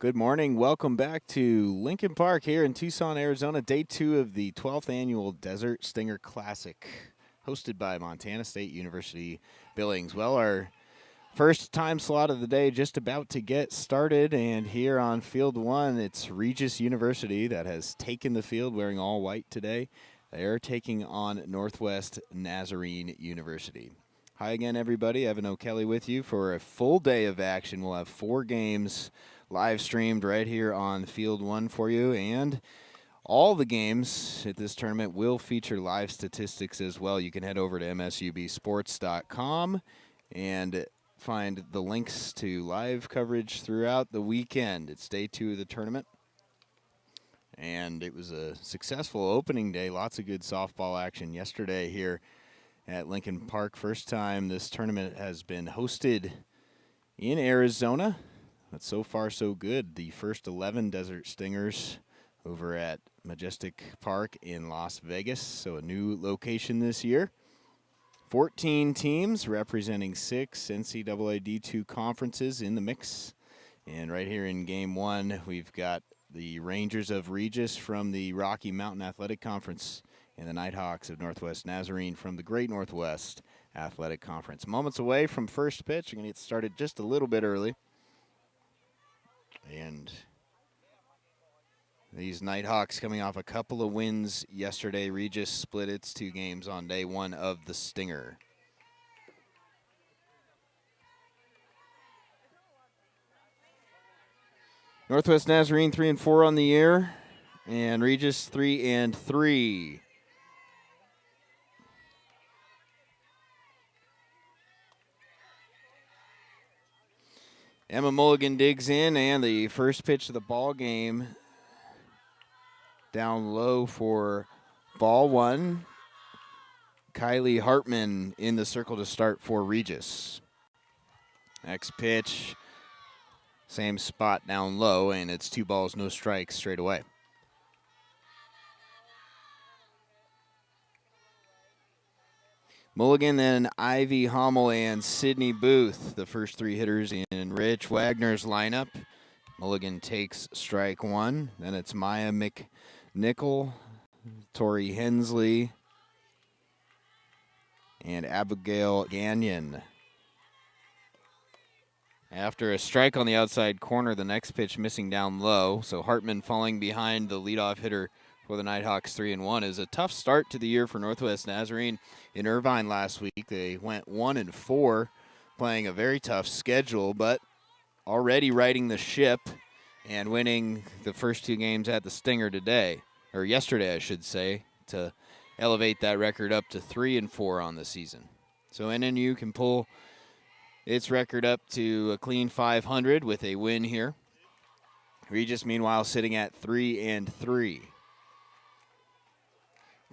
Good morning. Welcome back to Lincoln Park here in Tucson, Arizona. Day 2 of the 12th annual Desert Stinger Classic, hosted by Montana State University Billings. Well, our first time slot of the day just about to get started, and here on Field 1, it's Regis University that has taken the field wearing all white today. They're taking on Northwest Nazarene University. Hi again, everybody. Evan O'Kelly with you for a full day of action. We'll have 4 games live streamed right here on Field 1 for you, and all the games at this tournament will feature live statistics as well. You can head over to msubsports.com and find the links to live coverage throughout the weekend. It's day 2 of the tournament, and it was a successful opening day. Lots of good softball action yesterday here at Lincoln Park. First time this tournament has been hosted in Arizona. But so far, so good. The first 11 Desert Stingers over at Majestic Park in Las Vegas, so a new location this year. 14 teams representing 6 NCAA D2 conferences in the mix. And right here in Game 1, we've got the Rangers of Regis from the Rocky Mountain Athletic Conference and the Nighthawks of Northwest Nazarene from the Great Northwest Athletic Conference. Moments away from first pitch. We're going to get started just a little bit early. And these Nighthawks coming off a couple of wins yesterday. Regis split its 2 games on day 1 of the Stinger. Northwest Nazarene 3-4 on the year, and Regis 3-3. Emma Mulligan digs in, and the first pitch of the ball game down low for ball 1. Kylie Hartman in the circle to start for Regis. Next pitch, same spot down low, and it's 2 balls, no strikes straight away. Mulligan, then Ivy Hommel and Sydney Booth, the first 3 hitters in Rich Wagner's lineup. Mulligan takes strike 1. Then it's Maya Mcnichol, Tori Hensley, and Abigail Ghanian. After a strike on the outside corner, the next pitch missing down low. So Hartman falling behind the leadoff hitter for the Nighthawks 3-1 is a tough start to the year for Northwest Nazarene. In Irvine last week, they went 1-4, playing a very tough schedule, but already riding the ship and winning the first 2 games at the Stinger today, or yesterday, I should say, to elevate that record up to 3-4 on the season. So NNU can pull its record up to a clean 500 with a win here. Regis, meanwhile, sitting at 3-3.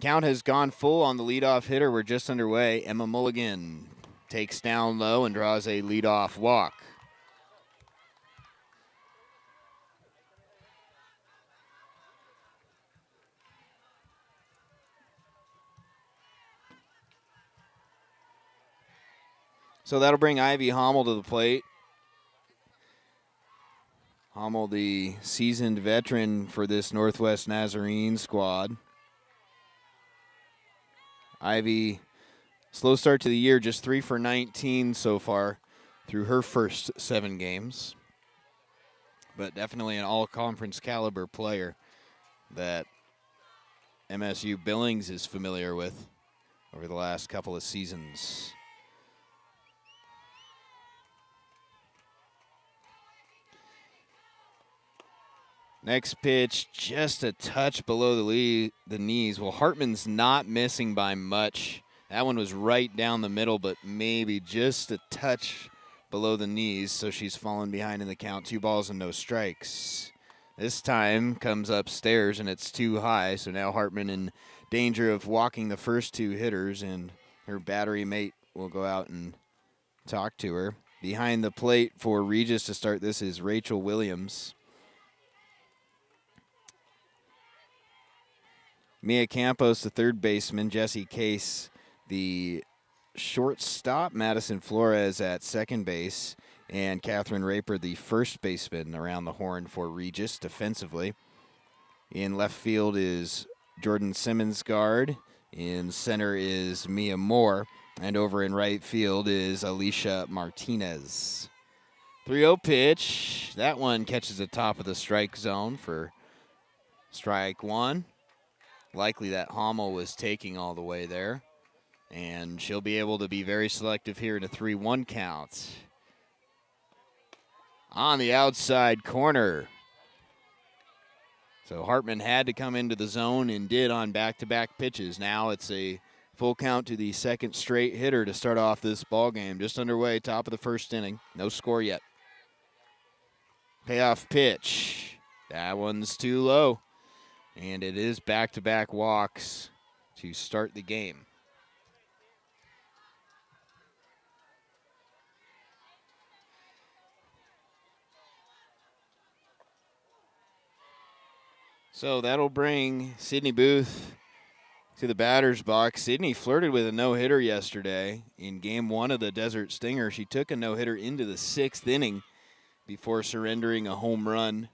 Count has gone full on the leadoff hitter. We're just underway. Emma Mulligan takes down low and draws a leadoff walk. So that'll bring Ivy Hommel to the plate. Hommel, the seasoned veteran for this Northwest Nazarene squad. Ivy, slow start to the year, just 3 for 19 so far through her first 7 games. But definitely an all-conference caliber player that MSU Billings is familiar with over the last couple of seasons. Next pitch, just a touch below the knees. Well, Hartman's not missing by much. That one was right down the middle, but maybe just a touch below the knees, so she's fallen behind in the count. 2 balls and no strikes. This time comes upstairs, and it's too high, so now Hartman in danger of walking the first 2 hitters, and her battery mate will go out and talk to her. Behind the plate for Regis to start this is Rachel Williams. Mia Campos, the third baseman. Jesse Case, the shortstop. Madison Flores at second base. And Catherine Raper, the first baseman, around the horn for Regis defensively. In left field is Jordan Simmons-Guard. In center is Mia Moore. And over in right field is Alicia Martinez. 3-0 pitch. That one catches the top of the strike zone for strike one. Likely that Hommel was taking all the way there. And she'll be able to be very selective here in a 3-1 count. On the outside corner. So Hartman had to come into the zone and did on back-to-back pitches. Now it's a full count to the second straight hitter to start off this ball game. Just underway, top of the first inning. No score yet. Payoff pitch. That one's too low. And it is back-to-back walks to start the game. So that'll bring Sydney Booth to the batter's box. Sydney flirted with a no-hitter yesterday in game one of the Desert Stinger. She took a no-hitter into the 6th inning before surrendering a home run.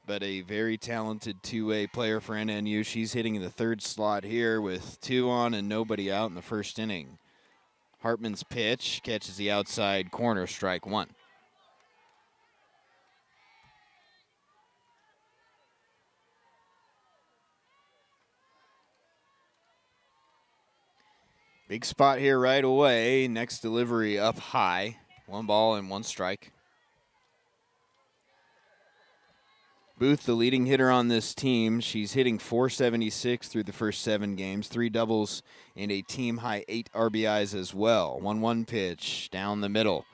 But a very talented two-way player for NNU. She's hitting in the 3rd slot here with 2 on and nobody out in the 1st inning. Hartman's pitch catches the outside corner, strike one. Big spot here right away. Next delivery up high. 1 ball and 1 strike. Booth, the leading hitter on this team. She's hitting .476 through the first 7 games. 3 doubles and a team-high 8 RBIs as well. 1-1 pitch down the middle.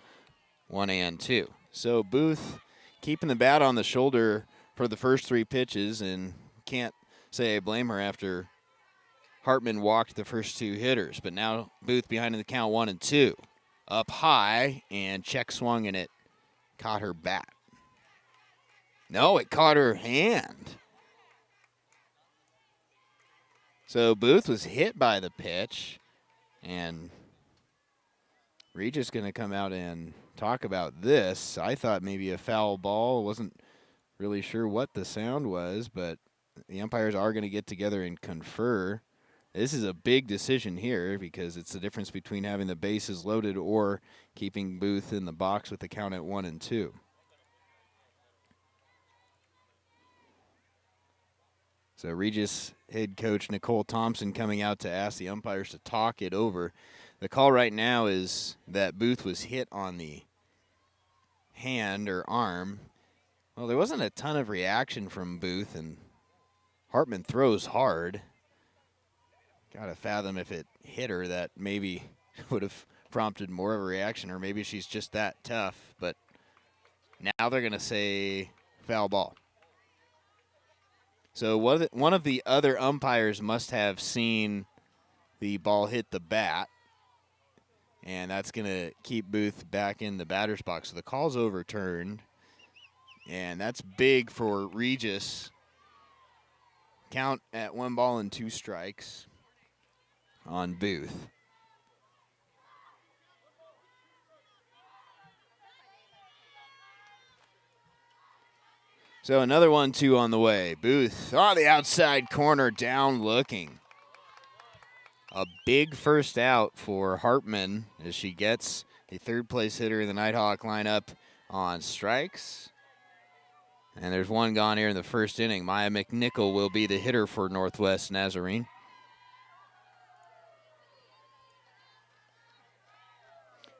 1-2. So Booth keeping the bat on the shoulder for the first 3 pitches, and can't say I blame her after Hartman walked the first 2 hitters. But now Booth behind in the count 1-2. Up high and check swung, and it caught her bat. No, it caught her hand. So Booth was hit by the pitch, and Regis going to come out and talk about this. I thought maybe a foul ball. Wasn't really sure what the sound was, but the umpires are going to get together and confer. This is a big decision here because it's the difference between having the bases loaded or keeping Booth in the box with the count at 1-2. So Regis head coach Nicole Thompson coming out to ask the umpires to talk it over. The call right now is that Booth was hit on the hand or arm. Well, there wasn't a ton of reaction from Booth, and Hartman throws hard. Got to fathom if it hit her, that maybe would have prompted more of a reaction, or maybe she's just that tough. But now they're going to say foul ball. So one of the other umpires must have seen the ball hit the bat, and that's going to keep Booth back in the batter's box. So the call's overturned, and that's big for Regis. Count at 1 ball and 2 strikes on Booth. So another 1-2 on the way. Booth on the outside corner, down looking. A big first out for Hartman as she gets a 3rd-place hitter in the Nighthawk lineup on strikes. And there's 1 gone here in the 1st inning. Maya Mcnichol will be the hitter for Northwest Nazarene.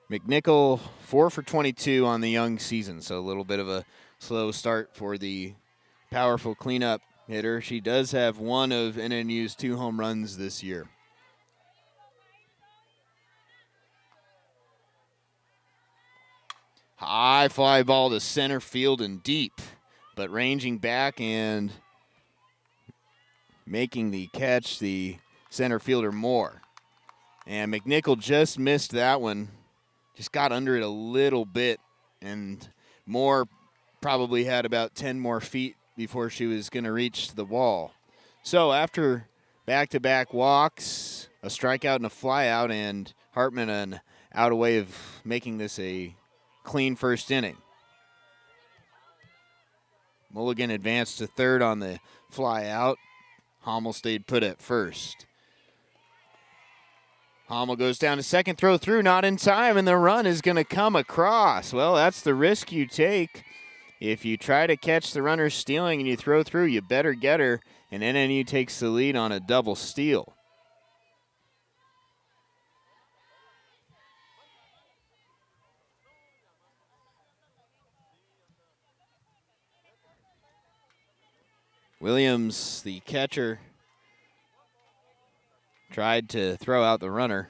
Mcnichol 4 for 22 on the young season, so a little bit of a slow start for the powerful cleanup hitter. She does have 1 of NNU's 2 home runs this year. High fly ball to center field and deep, but ranging back and making the catch, the center fielder Moore. And Mcnichol just missed that one. Just got under it a little bit, and Moore probably had about 10 more feet before she was going to reach the wall. So after back-to-back walks, a strikeout and a flyout, and Hartman an out a way of making this a clean first inning. Mulligan advanced to third on the fly out. Hommel stayed put at first. Hommel goes down to second, throw through, not in time, and the run is going to come across. Well, that's the risk you take. If you try to catch the runner stealing and you throw through, you better get her, and NNU takes the lead on a double steal. Williams, the catcher, tried to throw out the runner,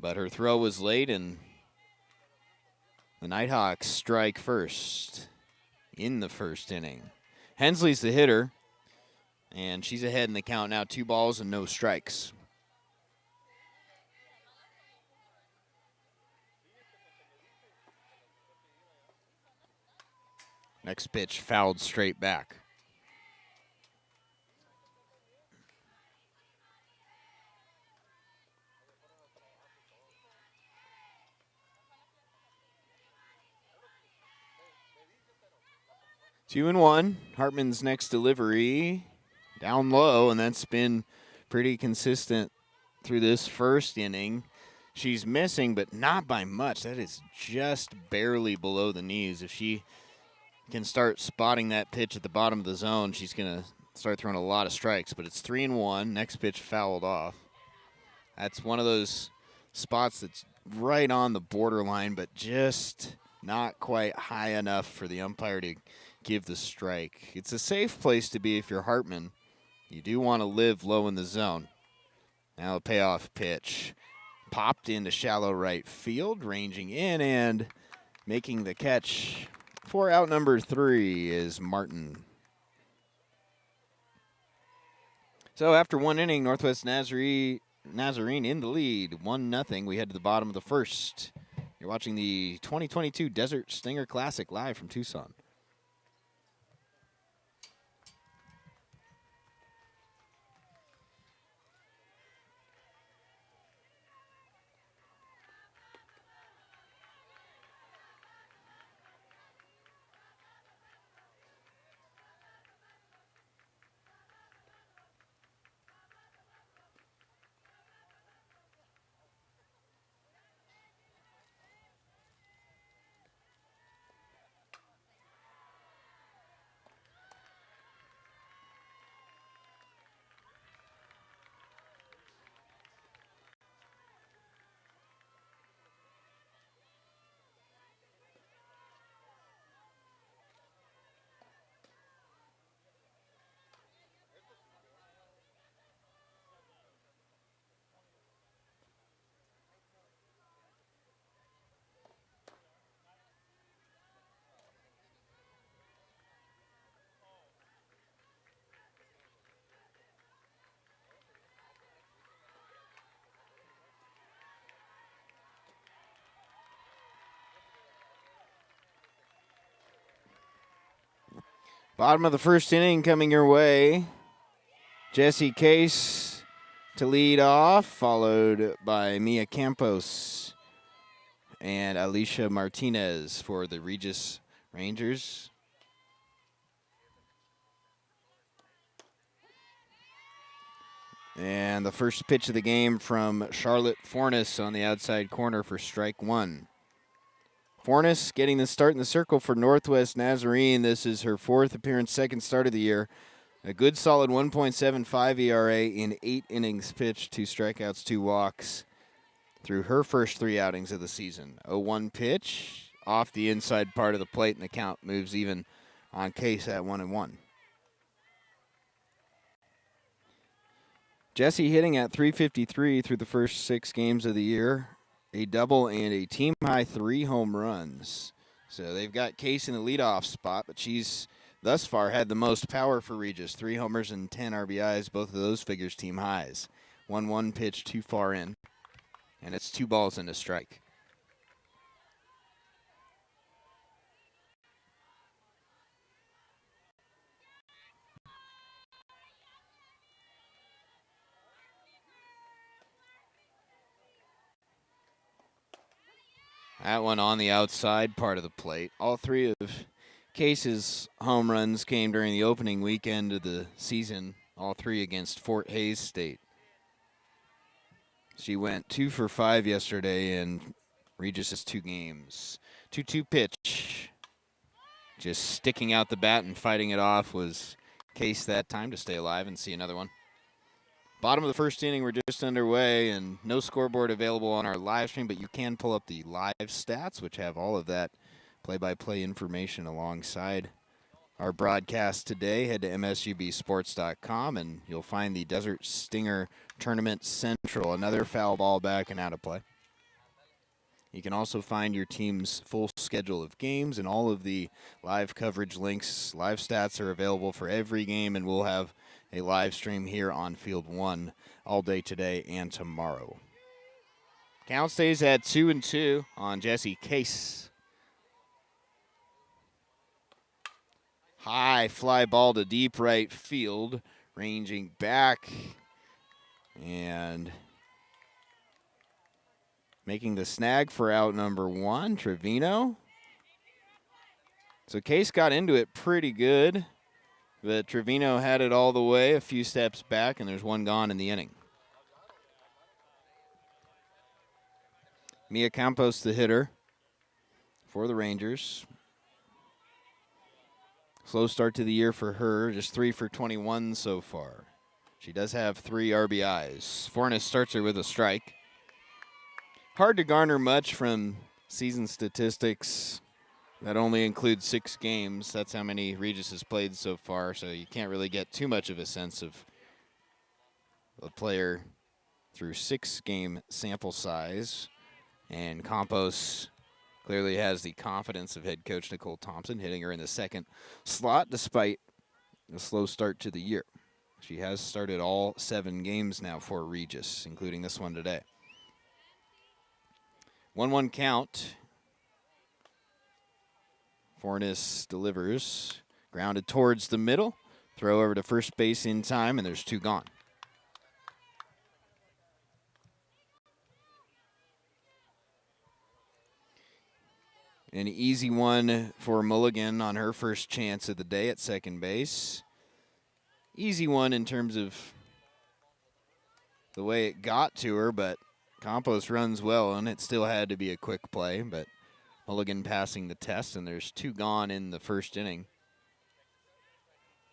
but her throw was late, and the Nighthawks strike first in the first inning. Hensley's the hitter, and she's ahead in the count now, 2 balls and no strikes. Next pitch fouled straight back. Two and one. Hartman's next delivery down low, and that's been pretty consistent through this first inning. She's missing, but not by much. That is just barely below the knees. If she can start spotting that pitch at the bottom of the zone, she's going to start throwing a lot of strikes. But it's 3-1. Next pitch fouled off. That's one of those spots that's right on the borderline, but just not quite high enough for the umpire to give the strike. It's a safe place to be if you're Hartman. You do want to live low in the zone. Now a payoff pitch. Popped into shallow right field, ranging in and making the catch for out number 3 is Martin. So after one inning, Northwest Nazarene in the lead, 1-0. We head to the bottom of the first. You're watching the 2022 Desert Stinger Classic live from Tucson. Bottom of the first inning coming your way. Jesse Case to lead off, followed by Mia Campos and Alicia Martinez for the Regis Rangers. And the first pitch of the game from Charlotte Fornes on the outside corner for strike 1. Fornes getting the start in the circle for Northwest Nazarene. This is her 4th appearance, 2nd start of the year. A good solid 1.75 ERA in 8 innings pitched, 2 strikeouts, 2 walks through her first 3 outings of the season. 0-1 pitch off the inside part of the plate, and the count moves even on Case at 1-1. Jesse hitting at .353 through the first 6 games of the year. A double and a team-high 3 home runs. So they've got Case in the leadoff spot, but she's thus far had the most power for Regis. 3 homers and 10 RBIs, both of those figures team highs. 1-1 pitch too far in, and it's 2 balls and a strike. That one on the outside part of the plate. All three of Case's home runs came during the opening weekend of the season, all three against Fort Hays State. She went 2 for 5 yesterday in Regis' 2 games. 2-2 pitch. Just sticking out the bat and fighting it off was Case that time to stay alive and see another one. Bottom of the first inning, we're just underway, and no scoreboard available on our live stream, but you can pull up the live stats, which have all of that play-by-play information alongside our broadcast today. Head to msubsports.com, and you'll find the Desert Stinger Tournament Central. Another foul ball back and out of play. You can also find your team's full schedule of games and all of the live coverage links. Live stats are available for every game, and we'll have a live stream here on Field 1 all day today and tomorrow. Count stays at 2-2 on Jesse Case. High fly ball to deep right field, ranging back and making the snag for out number 1, Trevino. So Case got into it pretty good, but Trevino had it all the way, a few steps back, and there's one gone in the inning. Mia Campos, the hitter for the Rangers. Slow start to the year for her, just 3 for 21 so far. She does have 3 RBIs. Fornes starts her with a strike. Hard to garner much from season statistics that only include 6 games. That's how many Regis has played so far, so you can't really get too much of a sense of the player through 6-game sample size. And Campos clearly has the confidence of head coach Nicole Thompson, hitting her in the second slot despite a slow start to the year. She has started all 7 games now for Regis, including this one today. 1-1 count. Fornes delivers. Grounded towards the middle. Throw over to first base in time, and there's 2 gone. An easy one for Mulligan on her first chance of the day at second base. Easy one in terms of the way it got to her, but Campos runs well, and it still had to be a quick play, but Mulligan passing the test, and there's 2 gone in the first inning.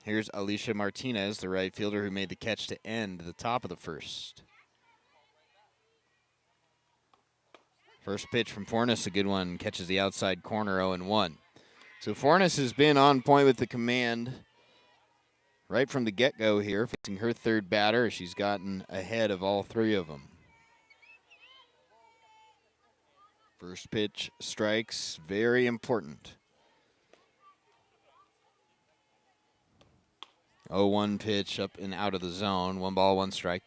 Here's Alicia Martinez, the right fielder who made the catch to end the top of the first. First pitch from Fornes, a good one, catches the outside corner, 0-1. So Fornes has been on point with the command right from the get-go here, facing her third batter. She's gotten ahead of all 3 of them. First pitch strikes, very important. 0-1 pitch up and out of the zone. 1 ball, 1 strike.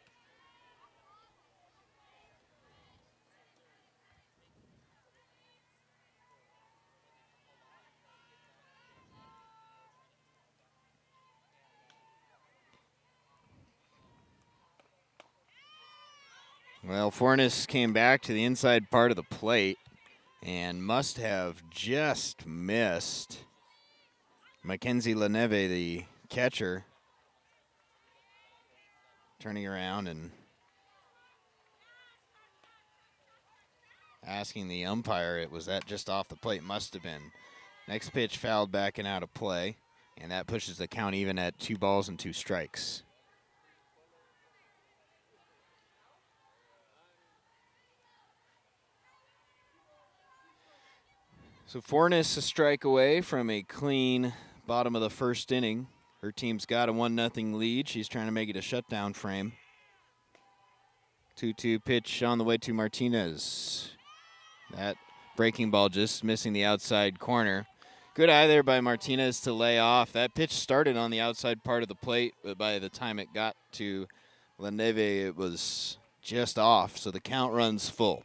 Well, Fornes came back to the inside part of the plate and must have just missed Mackenzie LaNeve, the catcher, turning around and asking the umpire, was that just off the plate? Must have been. Next pitch fouled back and out of play, and that pushes the count even at 2 balls and 2 strikes. So Fornes a strike away from a clean bottom of the first inning. Her team's got a 1-0 lead. She's trying to make it a shutdown frame. 2-2 pitch on the way to Martinez. That breaking ball just missing the outside corner. Good eye there by Martinez to lay off. That pitch started on the outside part of the plate, but by the time it got to LaNeve, it was just off, so the count runs full.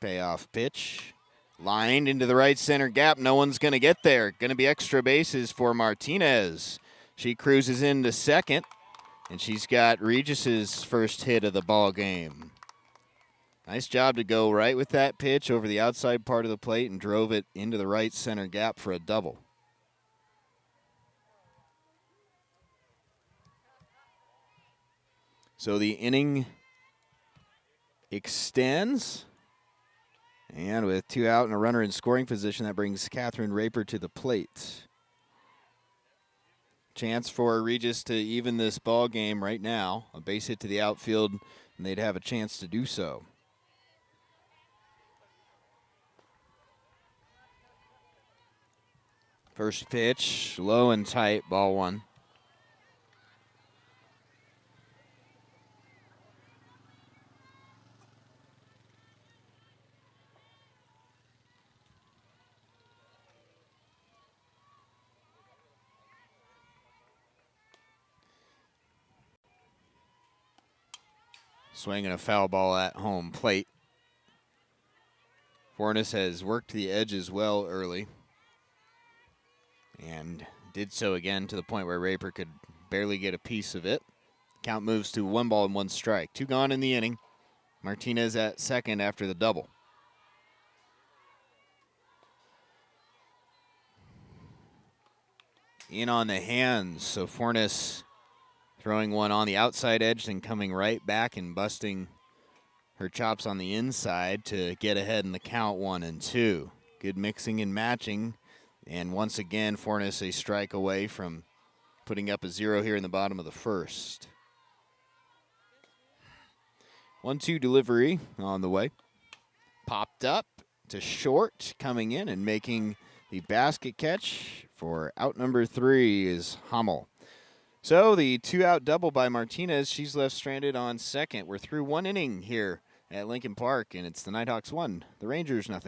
Payoff pitch. Lined into the right center gap. No one's going to get there. Going to be extra bases for Martinez. She cruises into second. And she's got Regis's first hit of the ball game. Nice job to go right with that pitch over the outside part of the plate and drove it into the right center gap for a double. So the inning extends. And with 2 out and a runner in scoring position, that brings Catherine Raper to the plate. Chance for Regis to even this ball game right now. A base hit to the outfield, and they'd have a chance to do so. First pitch, low and tight, ball 1. Swinging a foul ball at home plate. Fornes has worked the edges well early and did so again to the point where Raper could barely get a piece of it. Count moves to 1 ball and 1 strike. 2 gone in the inning. Martinez at second after the double. In on the hands, so Fornes throwing one on the outside edge, then coming right back and busting her chops on the inside to get ahead in the count 1-2. Good mixing and matching. And once again, Fornes a strike away from putting up a 0 here in the bottom of the first. 1-2 delivery on the way. Popped up to short, coming in and making the basket catch for out number 3 is Hummel. So the 2-out double by Martinez. She's left stranded on second. We're through 1 inning here at Lincoln Park, and it's the Nighthawks 1, the Rangers 0.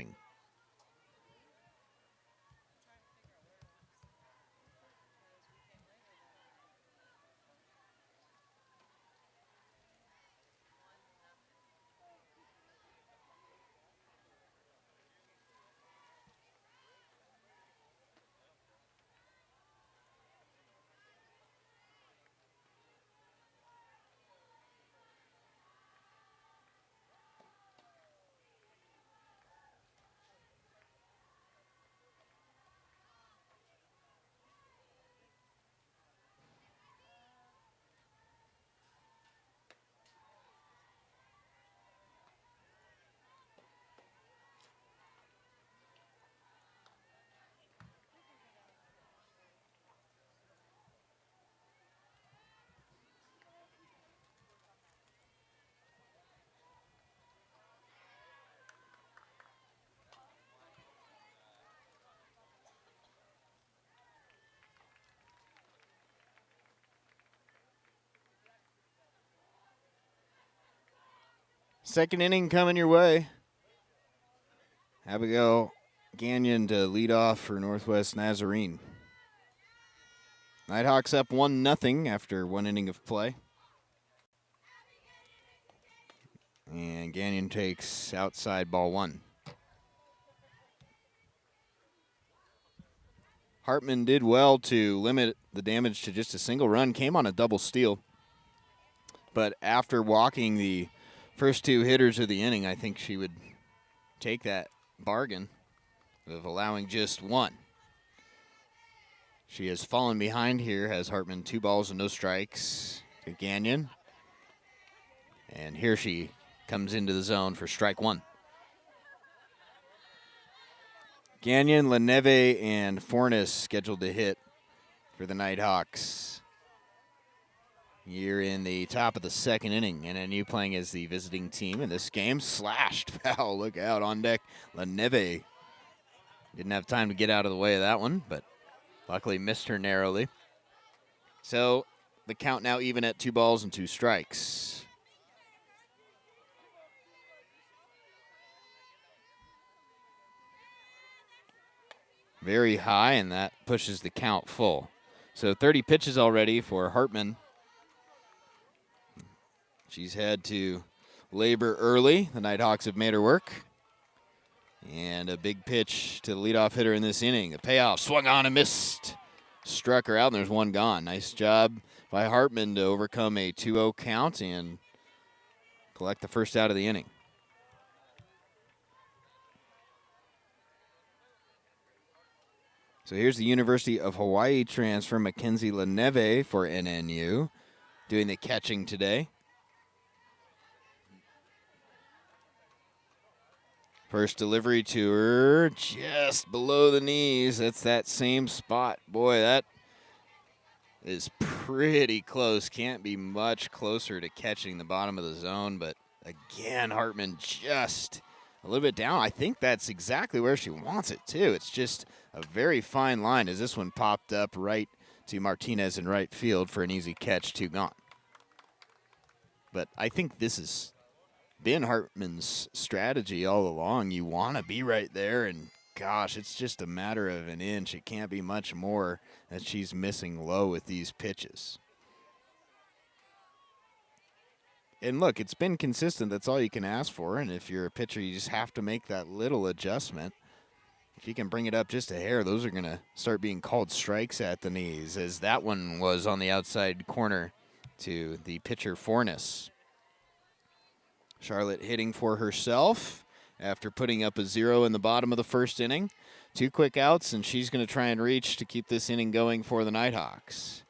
Second inning coming your way. Abigail Ghanian to lead off for Northwest Nazarene. Nighthawks up 1-0 after 1 inning of play. And Ghanian takes outside ball 1. Hartman did well to limit the damage to just a single run. Came on a double steal. But after walking the first 2 hitters of the inning, I think she would take that bargain of allowing just 1. She has fallen behind here, has Hartman 2 balls and no strikes to Ghanian. And here she comes into the zone for strike 1. Ghanian, LaNeve, and Fornes scheduled to hit for the Nighthawks. You're in the top of the second inning, and NU playing as the visiting team in this game. Slashed foul, look out on deck. LaNeve didn't have time to get out of the way of that one, but luckily missed her narrowly. So the count now even at 2 balls and 2 strikes. Very high, and that pushes the count full. So 30 pitches already for Hartman. She's had to labor early. The Nighthawks have made her work. And a big pitch to the leadoff hitter in this inning. A payoff, swung on and missed. struck her out, and there's one gone. Nice job by Hartman to overcome a 2-0 count and collect the first out of the inning. So here's the University of Hawaii transfer, Mackenzie LaNeve for NNU, doing the catching today. First delivery to her, just below the knees. That's that same spot. Boy, that is pretty close. Can't be much closer to catching the bottom of the zone, but again, Hartman just a little bit down. I think that's exactly where she wants it, too. It's just a very fine line as this one popped up right to Martinez in right field for an easy catch, 2 gone. But I think this has been Hartman's strategy all along. You want to be right there, and gosh, it's just a matter of an inch. It can't be much more that she's missing low with these pitches. And look, it's been consistent. That's all you can ask for. And if you're a pitcher, you just have to make that little adjustment. If you can bring it up just a hair, those are going to start being called strikes at the knees, as that one was on the outside corner to the pitcher, Fornes. Charlotte hitting for herself after putting up a 0 in the bottom of the first inning. 2 quick outs, and she's going to try and reach to keep this inning going for the Nighthawks.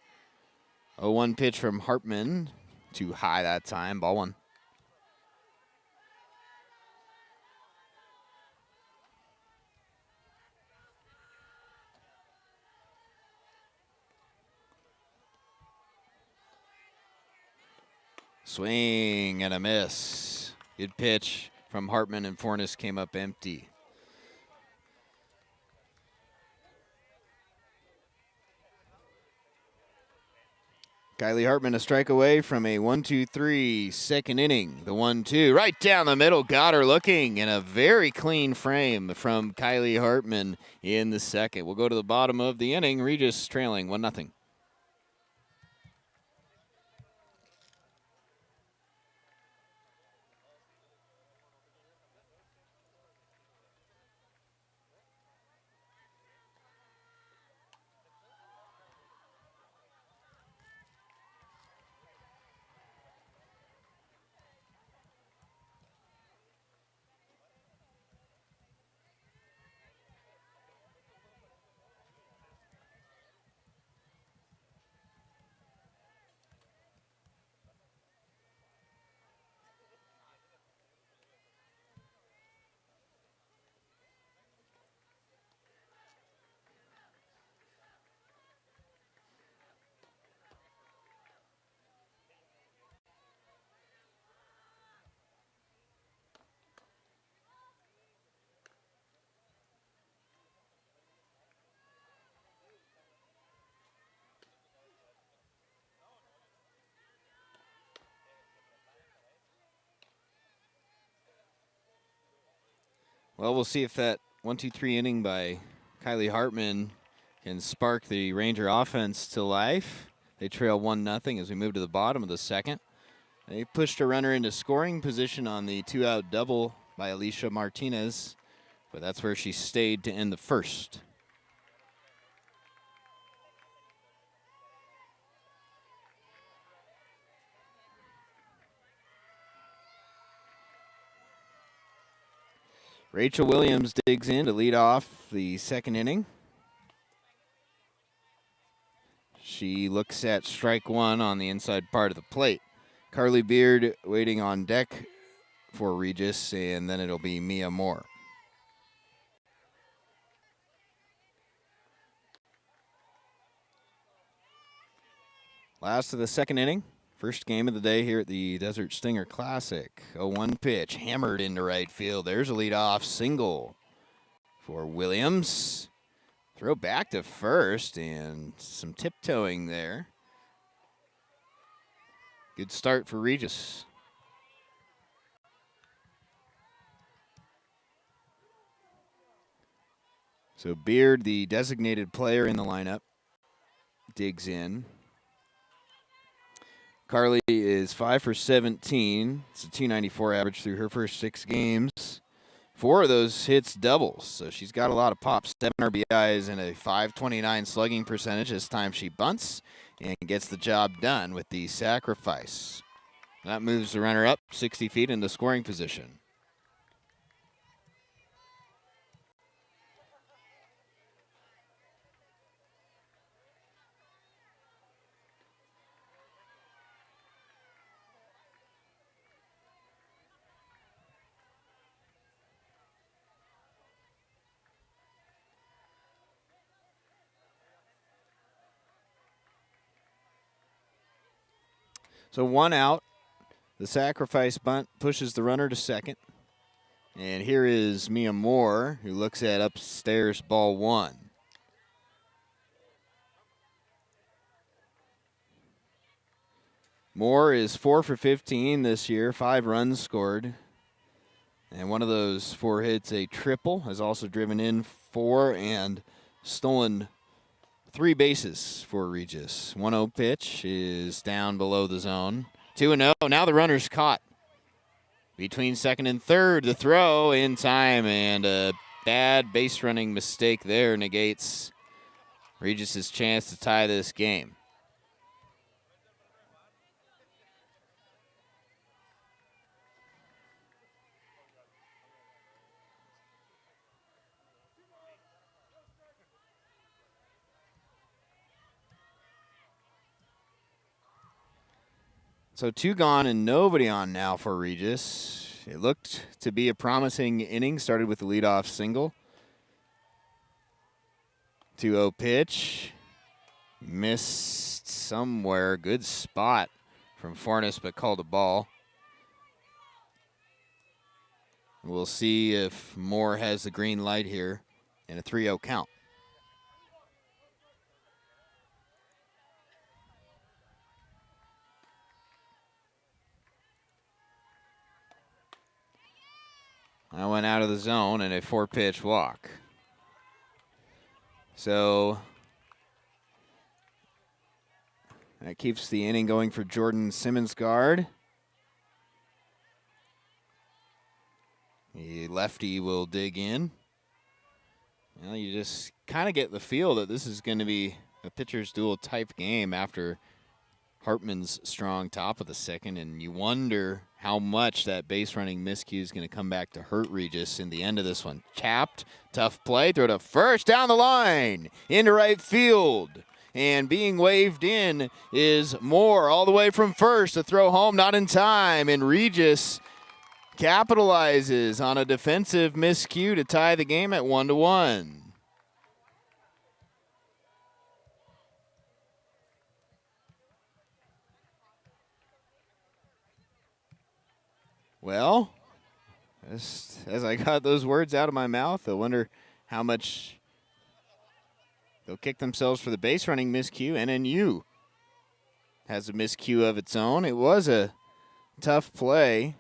0-1 pitch from Hartman. Too high that time. Ball 1. Swing and a miss. Good pitch from Hartman, and Fornes came up empty. Kylie Hartman a strike away from a 1-2-3 second inning. The 1-2 right down the middle, got her looking, and a very clean frame from Kylie Hartman in the second. We'll go to the bottom of the inning. Regis trailing 1-0. Well, we'll see if that 1-2-3 inning by Kylie Hartman can spark the Ranger offense to life. They trail 1-0 as we move to the bottom of the second. They pushed a runner into scoring position on the 2-out double by Alicia Martinez, but that's where she stayed to end the first. Rachel Williams digs in to lead off the second inning. She looks at strike 1 on the inside part of the plate. Carly Beard waiting on deck for Regis, and then it'll be Mia Moore. Last of the second inning. First game of the day here at the Desert Stinger Classic. 0-1 pitch, hammered into right field. There's a leadoff single for Williams. Throw back to first, and some tiptoeing there. Good start for Regis. So Beard, the designated player in the lineup, digs in. Carly is 5 for 17. It's a .294 average through her first 6 games 4 of those hits doubles, so she's got a lot of pops. 7 RBIs and a .529 slugging percentage. This time she bunts and gets the job done with the sacrifice. That moves the runner up 60 feet into scoring position. So 1 out. The sacrifice bunt pushes the runner to second. And here is Mia Moore, who looks at upstairs ball 1. Moore is 4 for 15 this year, 5 runs scored. And one of those 4 hits, a triple, has also driven in 4 and stolen 3 bases for Regis. 1-0 pitch is down below the zone. 2-0. Now the runner's caught. Between second and third, the throw in time, and a bad base running mistake there negates Regis' chance to tie this game. So 2 gone and nobody on now for Regis. It looked to be a promising inning. Started with the leadoff single. 2-0 pitch. Missed somewhere. Good spot from Fornes, but called a ball. We'll see if Moore has the green light here in a 3-0 count. I went out of the zone and a 4-pitch walk. So that keeps the inning going for Jordan Simmonsgaard. The lefty will dig in. Well, you just kind of get the feel that this is going to be a pitcher's duel type game after Hartman's strong top of the second, and you wonder how much that base running miscue is going to come back to hurt Regis in the end of this one. Chapped, tough play, throw to first, down the line, into right field. And being waved in is Moore all the way from first. The throw home, not in time, and Regis capitalizes on a defensive miscue to tie the game at 1-1. Well, as I got those words out of my mouth, I wonder how much they'll kick themselves for the base running miscue. NNU has a miscue of its own. It was a tough play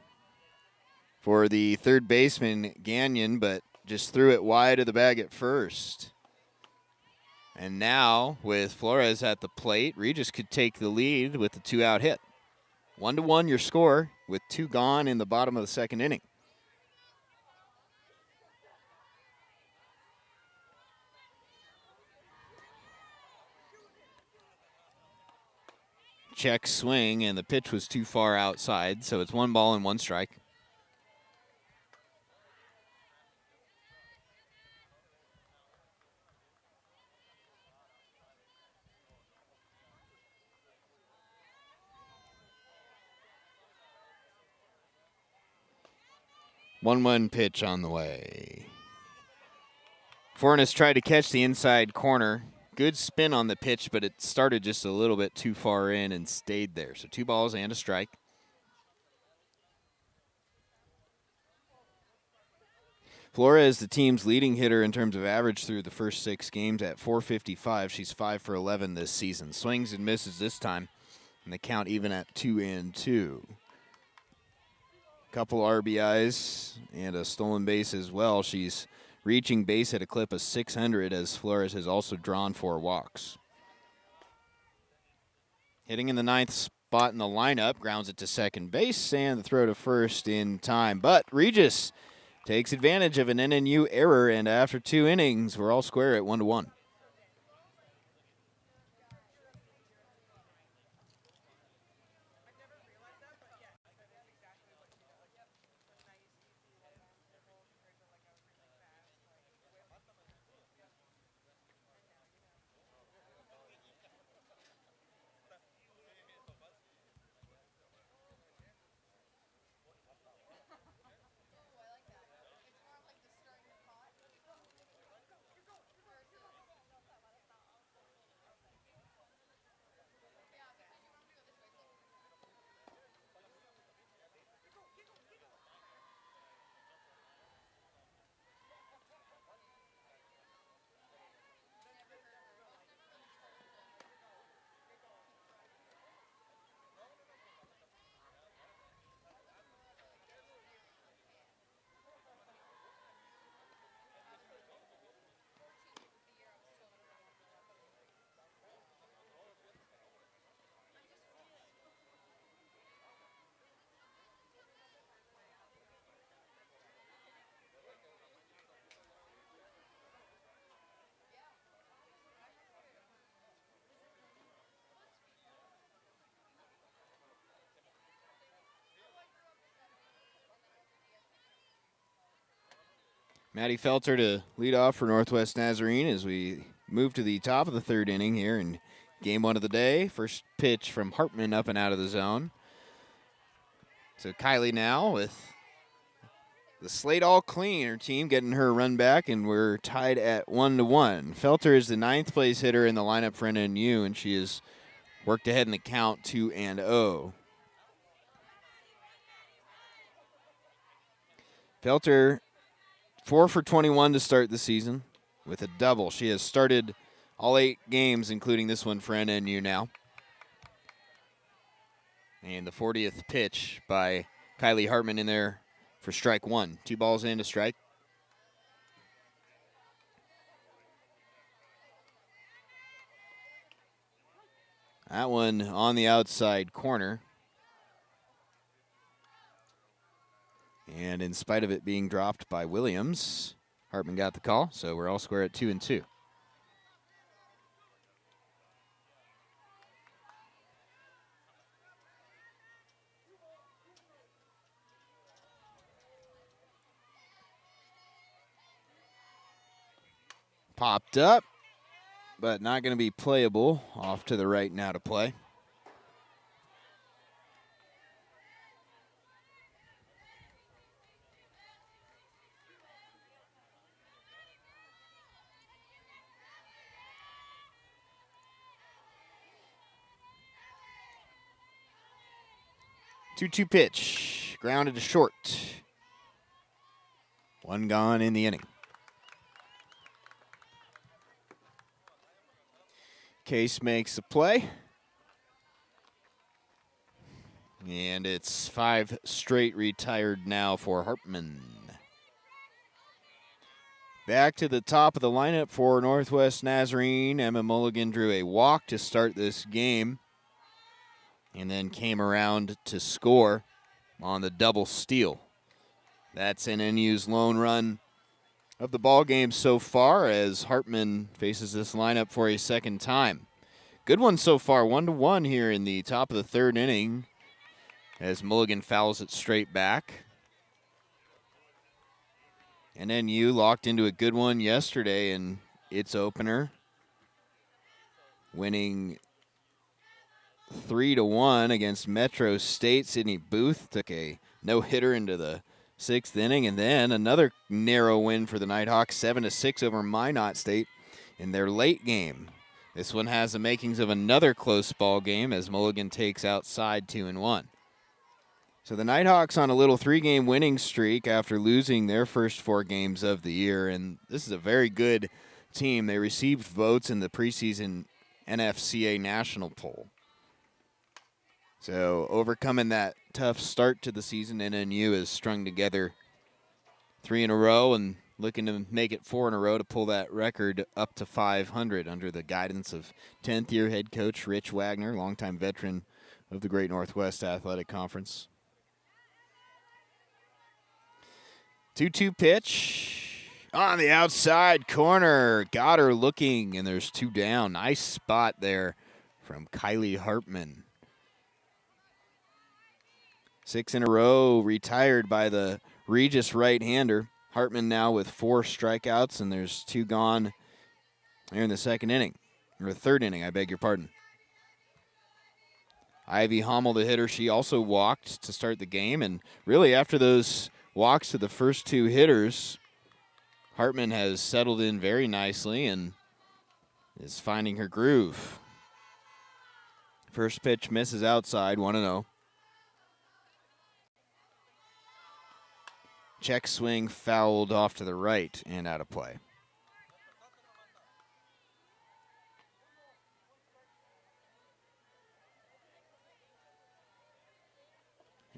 for the third baseman, Ghanian, but just threw it wide of the bag at first. And now, with Flores at the plate, Regis could take the lead with the 2-out hit. 1-1 your score with 2 gone in the bottom of the second inning. Check swing, and the pitch was too far outside, so it's 1 ball and 1 strike. One pitch on the way. Fornes tried to catch the inside corner. Good spin on the pitch, but it started just a little bit too far in and stayed there. So 2 balls and a strike. Flores, the team's leading hitter in terms of average through the first 6 games at .455. She's 5 for 11 this season. Swings and misses this time, and the count even at 2-2. Couple RBIs and a stolen base as well. She's reaching base at a clip of 600 as Flores has also drawn 4 walks. Hitting in the 9th spot in the lineup, grounds it to second base, and the throw to first in time. But Regis takes advantage of an NNU error, and after 2 innings, we're all square at 1-1. Maddie Felter to lead off for Northwest Nazarene as we move to the top of the 3rd inning here in game 1 of the day. First pitch from Hartman up and out of the zone. So Kylie now with the slate all clean. Her team getting her run back, and we're tied at 1-1. Felter is the 9th place hitter in the lineup for NNU, and she has worked ahead in the count 2-0. Felter 4 for 21 to start the season with a double. She has started all 8 games, including this one for NNU now. And the 40th pitch by Kylie Hartman in there for strike 1. 2 balls in to strike. That one on the outside corner. And in spite of it being dropped by Williams, Hartman got the call, so we're all square at 2-2. Popped up, but not going to be playable. Off to the right now to play. Two-two pitch, grounded to short. 1 gone in the inning. Case makes a play. And it's 5 straight retired now for Hartman. Back to the top of the lineup for Northwest Nazarene. Emma Mulligan drew a walk to start this game and then came around to score on the double steal. That's NNU's lone run of the ball game so far as Hartman faces this lineup for a second time. Good one so far, 1-1 here in the top of the 3rd inning as Mulligan fouls it straight back. NNU locked into a good one yesterday in its opener, winning 3-1 against Metro State. Sydney Booth took a no-hitter into the 6th inning, and then another narrow win for the Nighthawks, 7-6 over Minot State in their late game. This one has the makings of another close ball game as Mulligan takes outside 2-1. So the Nighthawks on a little 3-game winning streak after losing their first 4 games of the year, and this is a very good team. They received votes in the preseason NFCA national poll. So overcoming that tough start to the season, NNU has strung together 3 in a row and looking to make it 4 in a row to pull that record up to 500 under the guidance of 10th-year head coach Rich Wagner, longtime veteran of the Great Northwest Athletic Conference. 2-2 pitch on the outside corner. Got her looking, and there's 2 down. Nice spot there from Kylie Hartman. 6 in a row retired by the Regis right-hander. Hartman now with 4 strikeouts, and there's 2 gone here in the second inning. Or third inning, I beg your pardon. Ivy Hummel, the hitter, she also walked to start the game. And really after those walks to the first 2 hitters, Hartman has settled in very nicely and is finding her groove. First pitch misses outside, 1-0. Check swing fouled off to the right and out of play.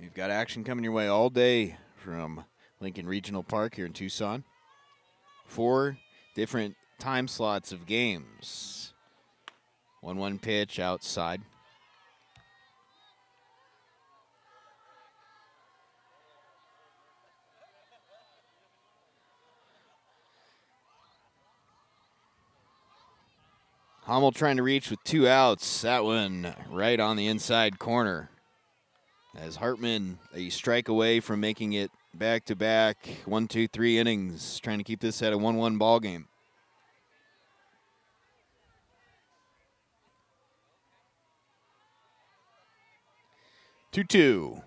You've got action coming your way all day from Lincoln Regional Park here in Tucson. 4 different time slots of games. 1-1 pitch outside. Hummel trying to reach with 2 outs. That one right on the inside corner. As Hartman a strike away from making it back-to-back 1, 2, 3 innings, trying to keep this at a 1-1 ball game. Two.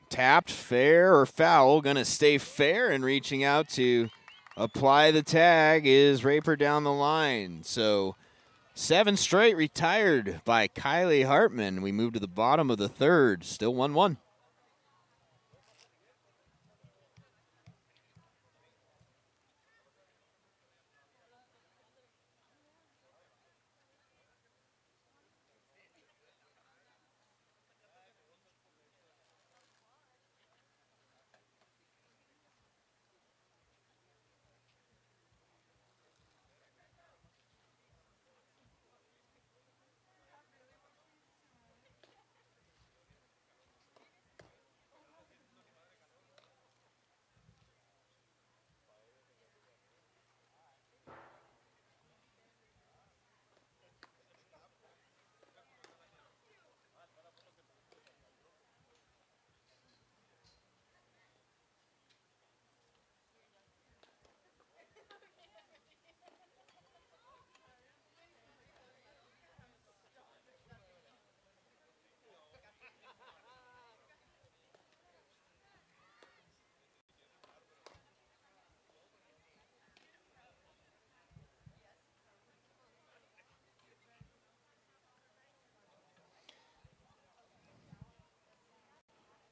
Tapped, fair or foul. Going to stay fair, and reaching out to apply the tag is Raper down the line. So 7 straight retired by Kylie Hartman. We move to the bottom of the third. Still 1-1.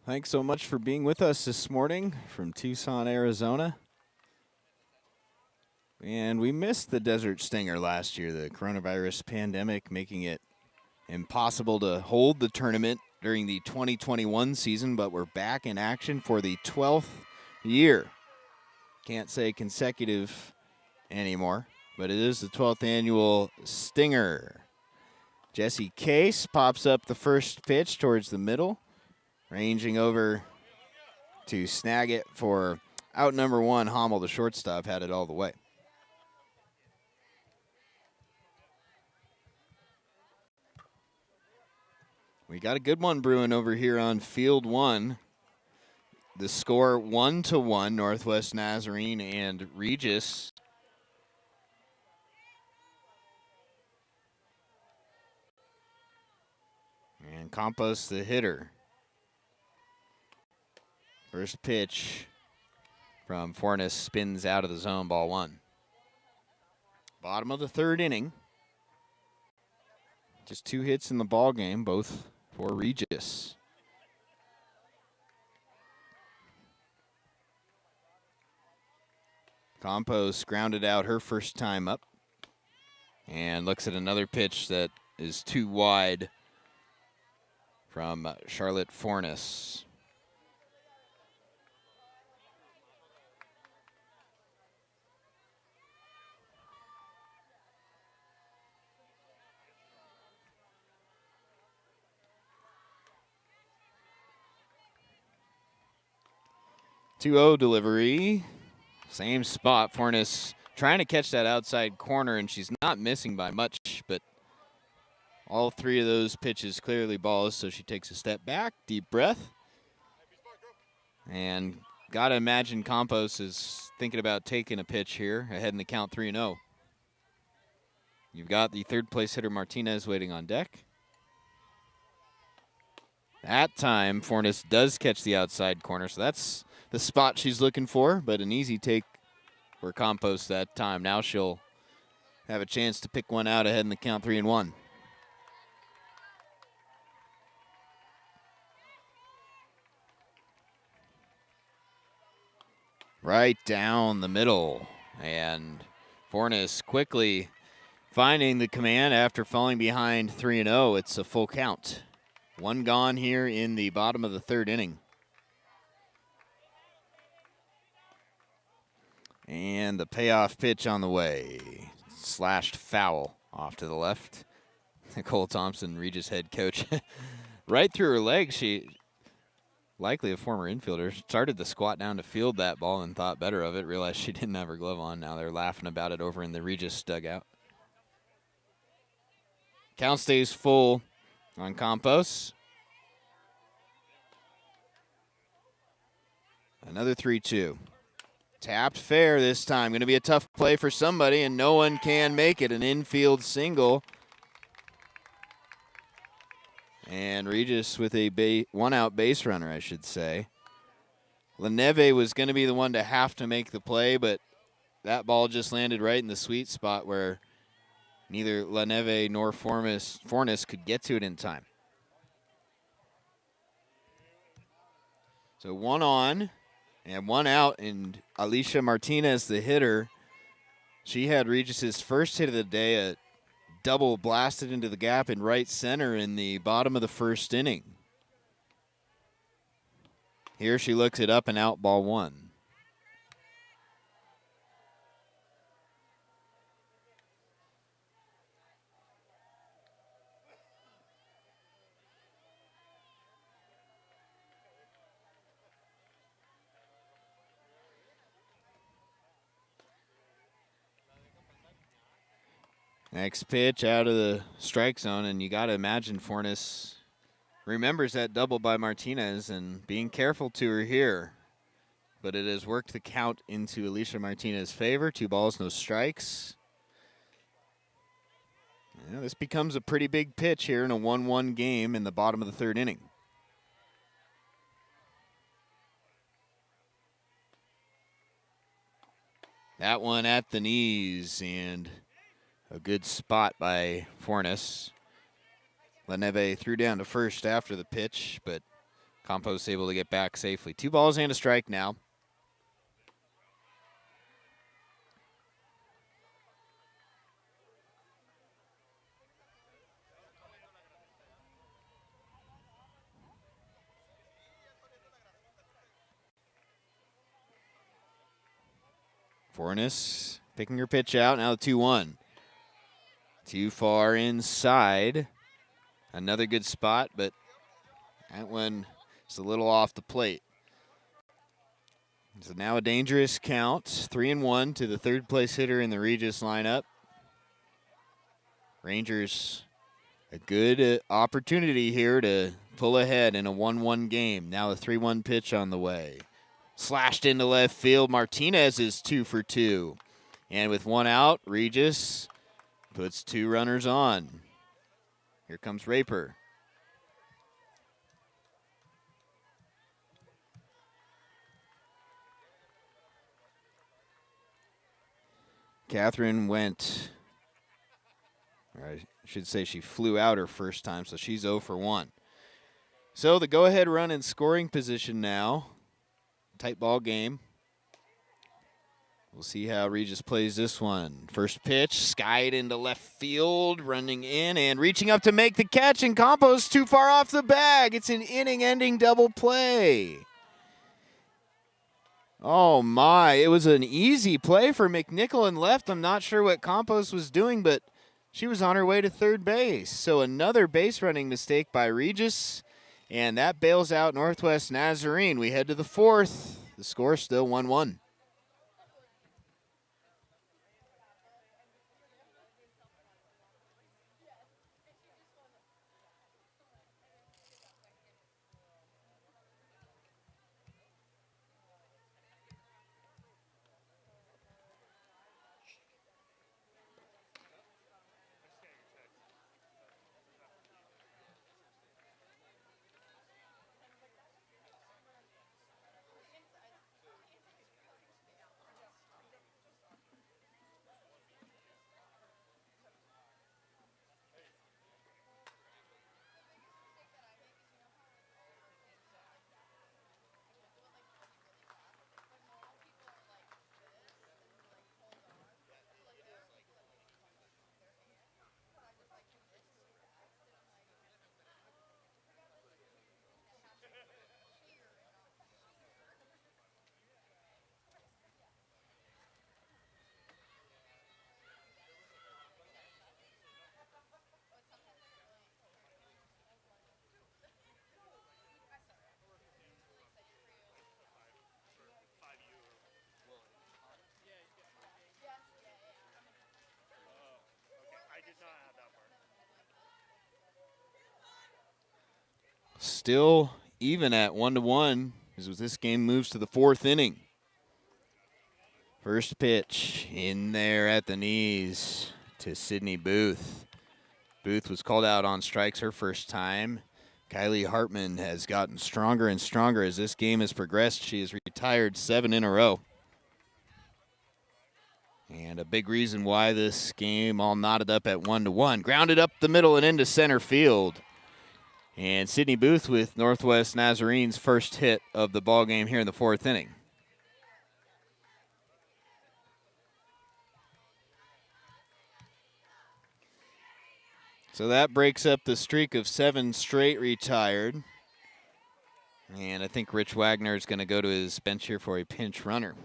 Thanks so much for being with us this morning from Tucson, Arizona. And we missed the Desert Stinger last year, the coronavirus pandemic making it impossible to hold the tournament during the 2021 season, but we're back in action for the 12th year. Can't say consecutive anymore, but it is the 12th annual Stinger. Jesse Case pops up the first pitch towards the middle, ranging over to snag it for out number 1. Hummel, the shortstop, had it all the way. We got a good one brewing over here on field 1. The score 1-1, Northwest Nazarene and Regis. And Campos, the hitter. First pitch from Fornes spins out of the zone, ball 1. Bottom of the third inning. Just 2 hits in the ball game, both for Regis. Campos grounded out her first time up and looks at another pitch that is too wide from Charlotte Fornes. Two-0 delivery. Same spot. Fornes trying to catch that outside corner, and she's not missing by much, but all three of those pitches clearly balls, so she takes a step back, deep breath. And got to imagine Campos is thinking about taking a pitch here, ahead in the count 3-0. You've got the third place hitter Martinez waiting on deck. That time, Fornes does catch the outside corner, so that's the spot she's looking for, but an easy take for Campos that time. Now she'll have a chance to pick one out ahead in the count 3-1. Right down the middle, and Fornes quickly finding the command after falling behind 3-0. It's a full count. One gone here in the bottom of the third inning. And the payoff pitch on the way. Slashed foul off to the left. Nicole Thompson, Regis head coach. Right through her legs. She, likely a former infielder, started to squat down to field that ball and thought better of it. Realized she didn't have her glove on. Now they're laughing about it over in the Regis dugout. Count stays full on Campos. Another 3-2. Tapped fair this time. Going to be a tough play for somebody, and no one can make it. An infield single. And Regis with a one-out base runner, I should say. LaNeve was going to be the one to have to make the play, but that ball just landed right in the sweet spot where neither LaNeve nor Fornes could get to it in time. So one on and one out, and Alicia Martinez, the hitter, she had Regis's first hit of the day, a double blasted into the gap in right center in the bottom of the first inning. Here she looks it up and out, ball one. Next pitch out of the strike zone, and you got to imagine Fornes remembers that double by Martinez and being careful to her here. But it has worked the count into Alicia Martinez's favor. 2 balls, no strikes. Yeah, this becomes a pretty big pitch here in a 1-1 game in the bottom of the third inning. That one at the knees, and a good spot by Fornes. LaNeve threw down to first after the pitch, but Campos able to get back safely. 2 balls and a strike now. Fornes picking her pitch out. Now the 2-1. Too far inside. Another good spot, but that one is a little off the plate. So now a dangerous count. 3-1 to the third place hitter in the Regis lineup. Rangers a good opportunity here to pull ahead in a 1-1 game. Now a 3-1 pitch on the way. Slashed into left field. Martinez is 2 for 2. And with one out, Regis puts 2 runners on. Here comes Raper. Catherine went, or I should say she flew out her first time, so she's 0 for 1. So the go-ahead run in scoring position now. Tight ball game. We'll see how Regis plays this one. First pitch, skied into left field, running in and reaching up to make the catch, and Campos too far off the bag. It's an inning-ending double play. Oh, my. It was an easy play for Mcnichol and left. I'm not sure what Campos was doing, but she was on her way to third base. So another base running mistake by Regis, and that bails out Northwest Nazarene. We head to the 4th. The score still 1-1. still even at 1-1 as this game moves to the fourth inning. First pitch in there at the knees to Sydney Booth. Booth was called out on strikes her first time. Kylie Hartman has gotten stronger and stronger as this game has progressed. She has retired 7 in a row. And a big reason why this game all knotted up at 1-1. Grounded up the middle and into center field. And Sydney Booth with Northwest Nazarene's first hit of the ball game here in the fourth inning. So that breaks up the streak of 7 straight retired. And I think Rich Wagner is going to go to his bench here for a pinch runner.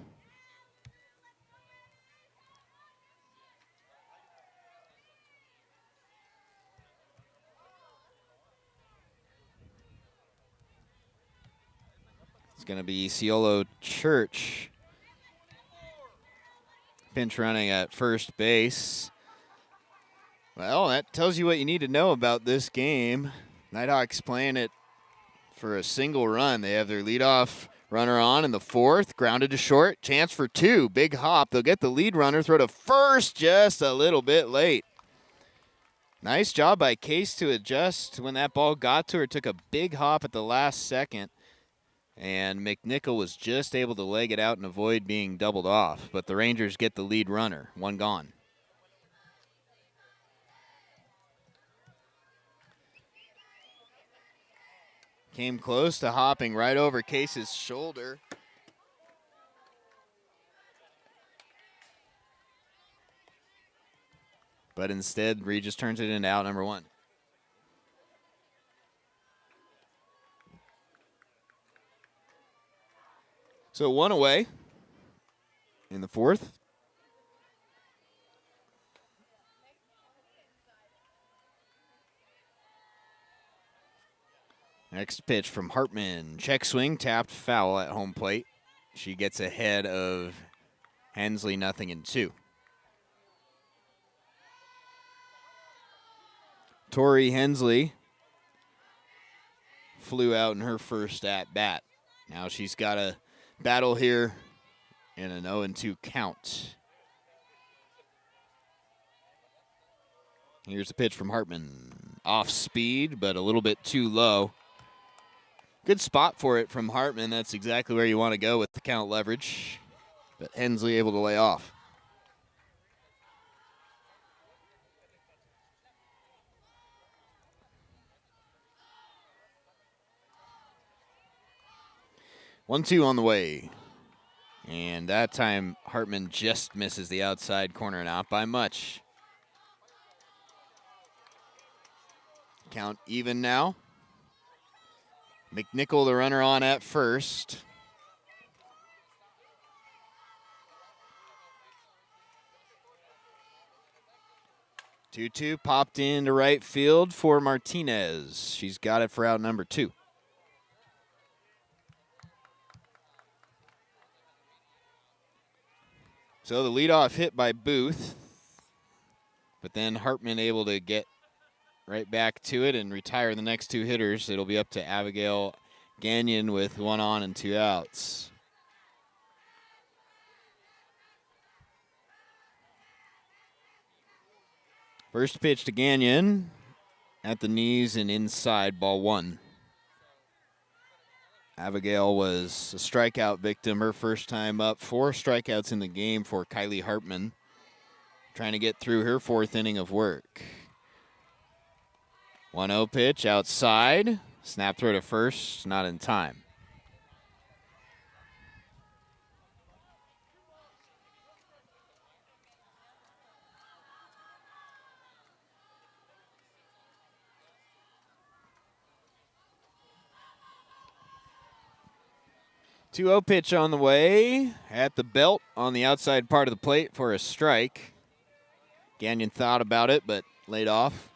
It's going to be Ciolo Church pinch running at first base. Well, that tells you what you need to know about this game. Nighthawks playing it for a single run. They have their leadoff runner on in the fourth, grounded to short, chance for 2, big hop. They'll get the lead runner, throw to first just a little bit late. Nice job by Case to adjust when that ball got to her. Took a big hop at the last second. And Mcnichol was just able to leg it out and avoid being doubled off. But the Rangers get the lead runner, 1 gone. Came close to hopping right over Case's shoulder. But instead, Regis turns it into out number 1. So 1 away in the fourth. Next pitch from Hartman. Check swing, tapped foul at home plate. She gets ahead of Hensley, 0-2. Tori Hensley flew out in her first at-bat. Now she's got a battle here in an 0-2 count. Here's the pitch from Hartman. Off speed, but a little bit too low. Good spot for it from Hartman. That's exactly where you want to go with the count leverage. But Hensley able to lay off. One-two on the way. And that time, Hartman just misses the outside corner, not by much. Count even now. Mcnichol, the runner on at first. Two-two popped into right field for Martinez. She's got it for out number 2. So the leadoff hit by Booth, but then Hartman able to get right back to it and retire the next 2 hitters. It'll be up to Abigail Ghanian with 1 on and 2 outs. First pitch to Ghanian at the knees and inside, ball 1. Abigail was a strikeout victim her first time up. 4 strikeouts in the game for Kylie Hartman, trying to get through her 4th inning of work. 1-0 pitch outside. Snap throw to first, not in time. Two-0 pitch on the way at the belt on the outside part of the plate for a strike. Ghanian thought about it, but laid off.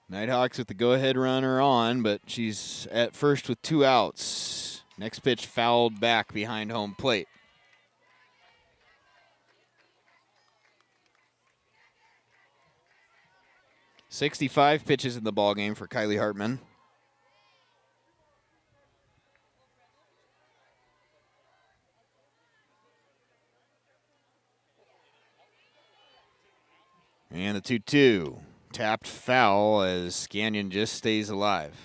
Nighthawks with the go-ahead runner on, but she's at first with 2 outs. Next pitch fouled back behind home plate. 65 pitches in the ball game for Kylie Hartman. And the 2-2. Tapped foul as Ghanian just stays alive.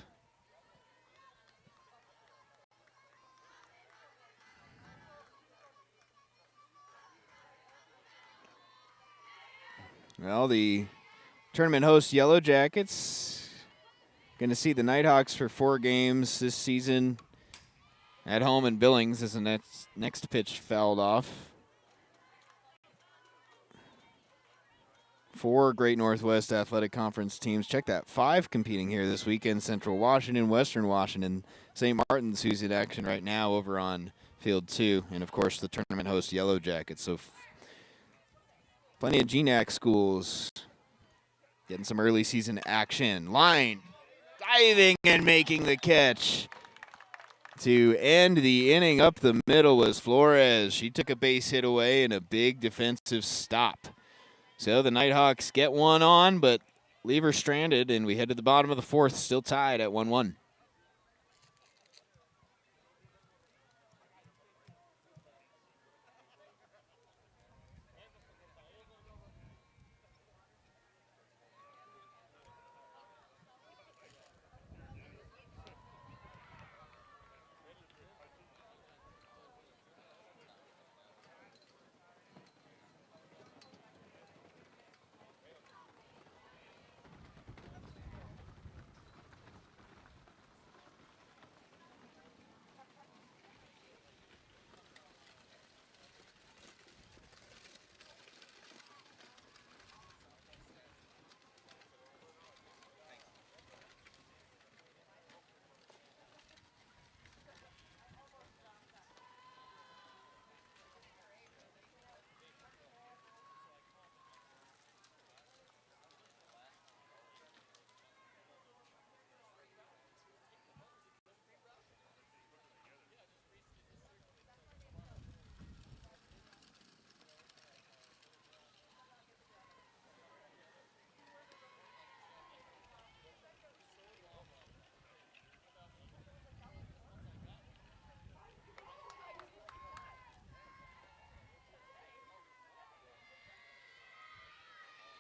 Well, the tournament host Yellow Jackets going to see the Nighthawks for 4 games this season at home in Billings as the next pitch fouled off. 4 Great Northwest Athletic Conference teams. Check that. 5 competing here this weekend. Central Washington, Western Washington, St. Martin's, who's in action right now over on Field 2. And, of course, the tournament host Yellow Jackets. So plenty of GNAC schools getting some early season action. Line diving and making the catch. To end the inning up the middle was Flores. She took a base hit away and a big defensive stop. So the Nighthawks get one on, but leave her stranded, and we head to the bottom of the 4th, still tied at 1-1.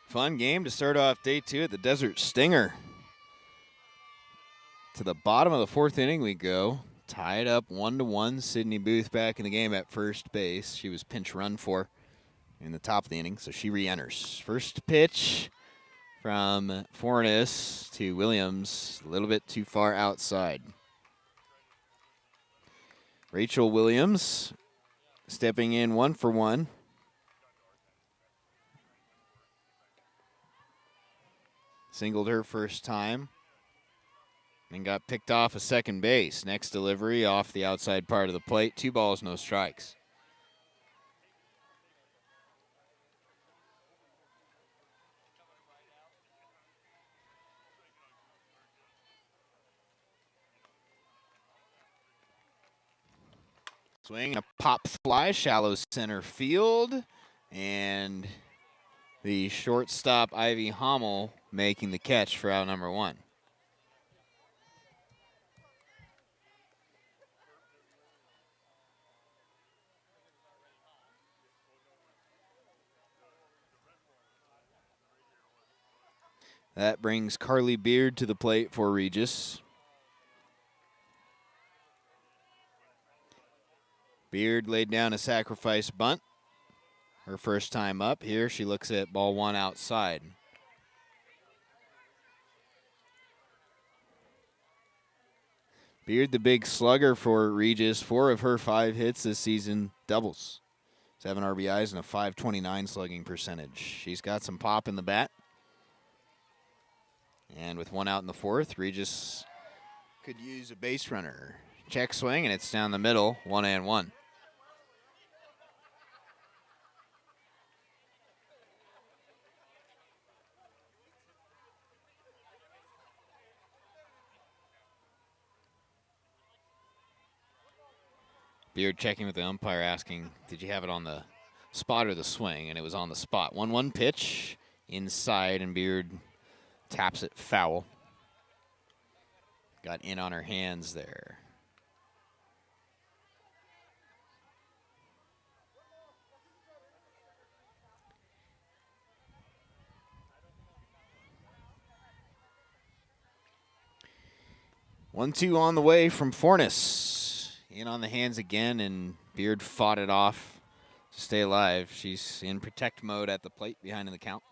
Fun game to start off day 2 at the Desert Stinger. To the bottom of the 4th inning we go. Tied up 1-1. Sydney Booth back in the game at first base. She was pinch run for in the top of the inning, so she re-enters. First pitch from Fornes to Williams, a little bit too far outside. Rachel Williams stepping in 1 for 1. Singled her first time and got picked off a second base. Next delivery off the outside part of the plate. 2 balls, no strikes. Swing, a pop fly, shallow center field, and the shortstop Ivy Hommel making the catch for out number 1. That brings Carly Beard to the plate for Regis. Beard laid down a sacrifice bunt. Her first time up here, she looks at ball 1 outside. Beard, the big slugger for Regis. 4 of her 5 hits this season, doubles. 7 RBIs and a .529 slugging percentage. She's got some pop in the bat. And with 1 out in the 4th, Regis could use a base runner. Check swing, and it's down the middle, 1-1. Beard checking with the umpire, asking, did you have it on the spot or the swing? And it was on the spot. 1-1 pitch inside, and Beard Taps it foul. Got in on her hands there. One, two on the way from Fornes. In on the hands again, and Beard fought it off to stay alive. She's in protect mode at the plate behind in the count.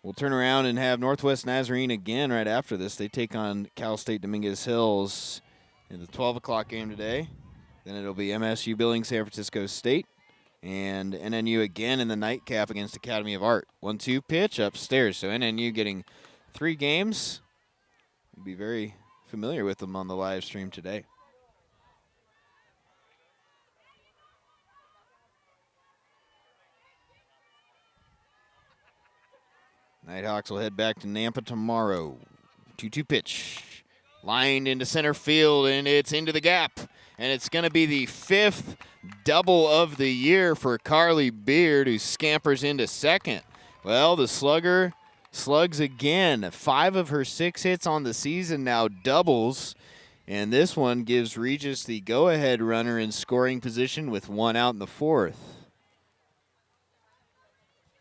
We'll turn around and have Northwest Nazarene again right after this. They take on Cal State Dominguez Hills in the 12 o'clock game today. Then it'll be MSU Billings, San Francisco State, and NNU again in the nightcap against Academy of Art. 1-2 pitch upstairs. So NNU getting 3 games. You'll be very familiar with them on the live stream today. Nighthawks will head back to Nampa tomorrow. 2-2 pitch. Lined into center field, and it's into the gap. And it's going to be the 5th double of the year for Carly Beard, who scampers into second. Well, the slugger slugs again. 5 of her 6 hits on the season now doubles. And this one gives Regis the go-ahead runner in scoring position with 1 out in the 4th.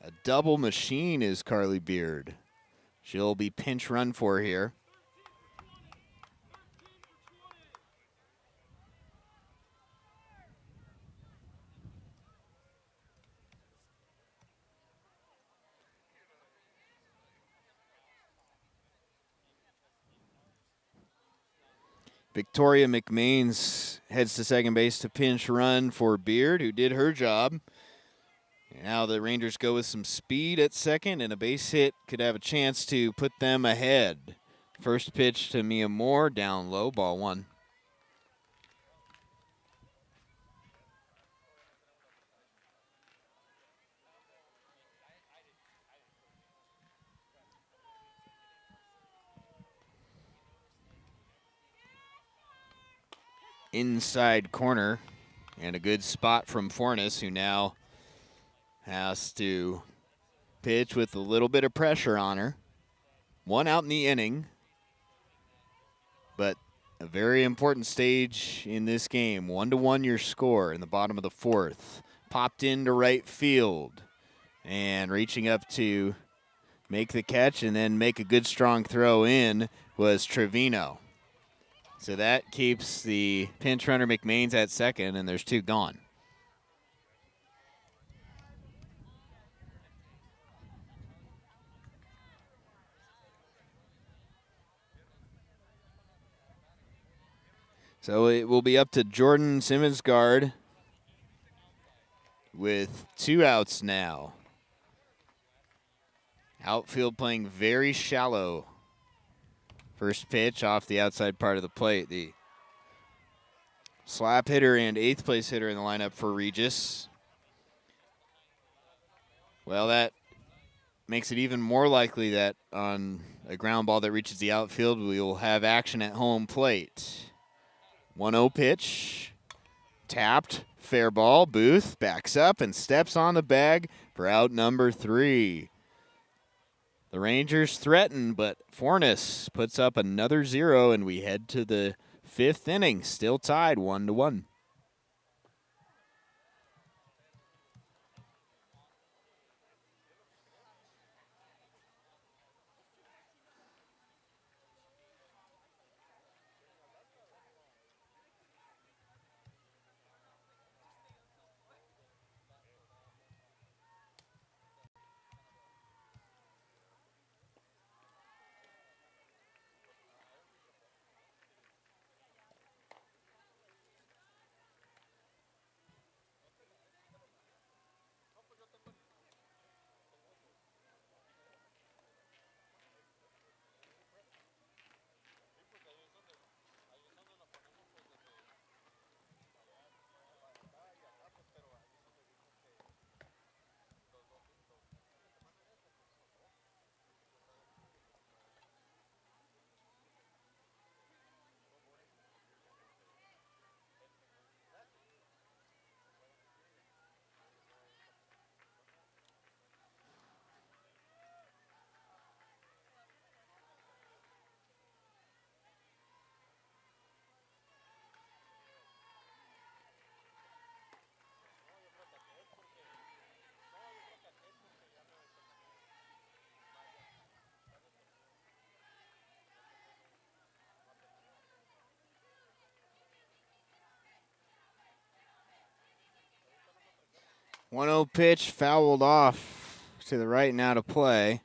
A double machine is Carly Beard. She'll be pinch run for here. Victoria McMains heads to second base to pinch run for Beard, who did her job. Now the Rangers go with some speed at second, and a base hit could have a chance to put them ahead. First pitch to Mia Moore, down low, ball 1. Inside corner, and a good spot from Fornes, who now has to pitch with a little bit of pressure on her. 1 out in the inning, but a very important stage in this game. 1-1 your score in the bottom of the 4th. Popped into right field, and reaching up to make the catch and then make a good strong throw in was Trevino. So that keeps the pinch runner McMains at second, and there's 2 gone. So it will be up to Jordan Simmonsgard with 2 outs now. Outfield playing very shallow. First pitch off the outside part of the plate. The slap hitter and 8th place hitter in the lineup for Regis. Well, that makes it even more likely that on a ground ball that reaches the outfield, we will have action at home plate. 1-0 pitch. Tapped. Fair ball. Booth backs up and steps on the bag for out number 3. The Rangers threaten, but Fornes puts up another 0, and we head to the 5th inning, still tied 1-1. 1-0 pitch fouled off to the right and out of play.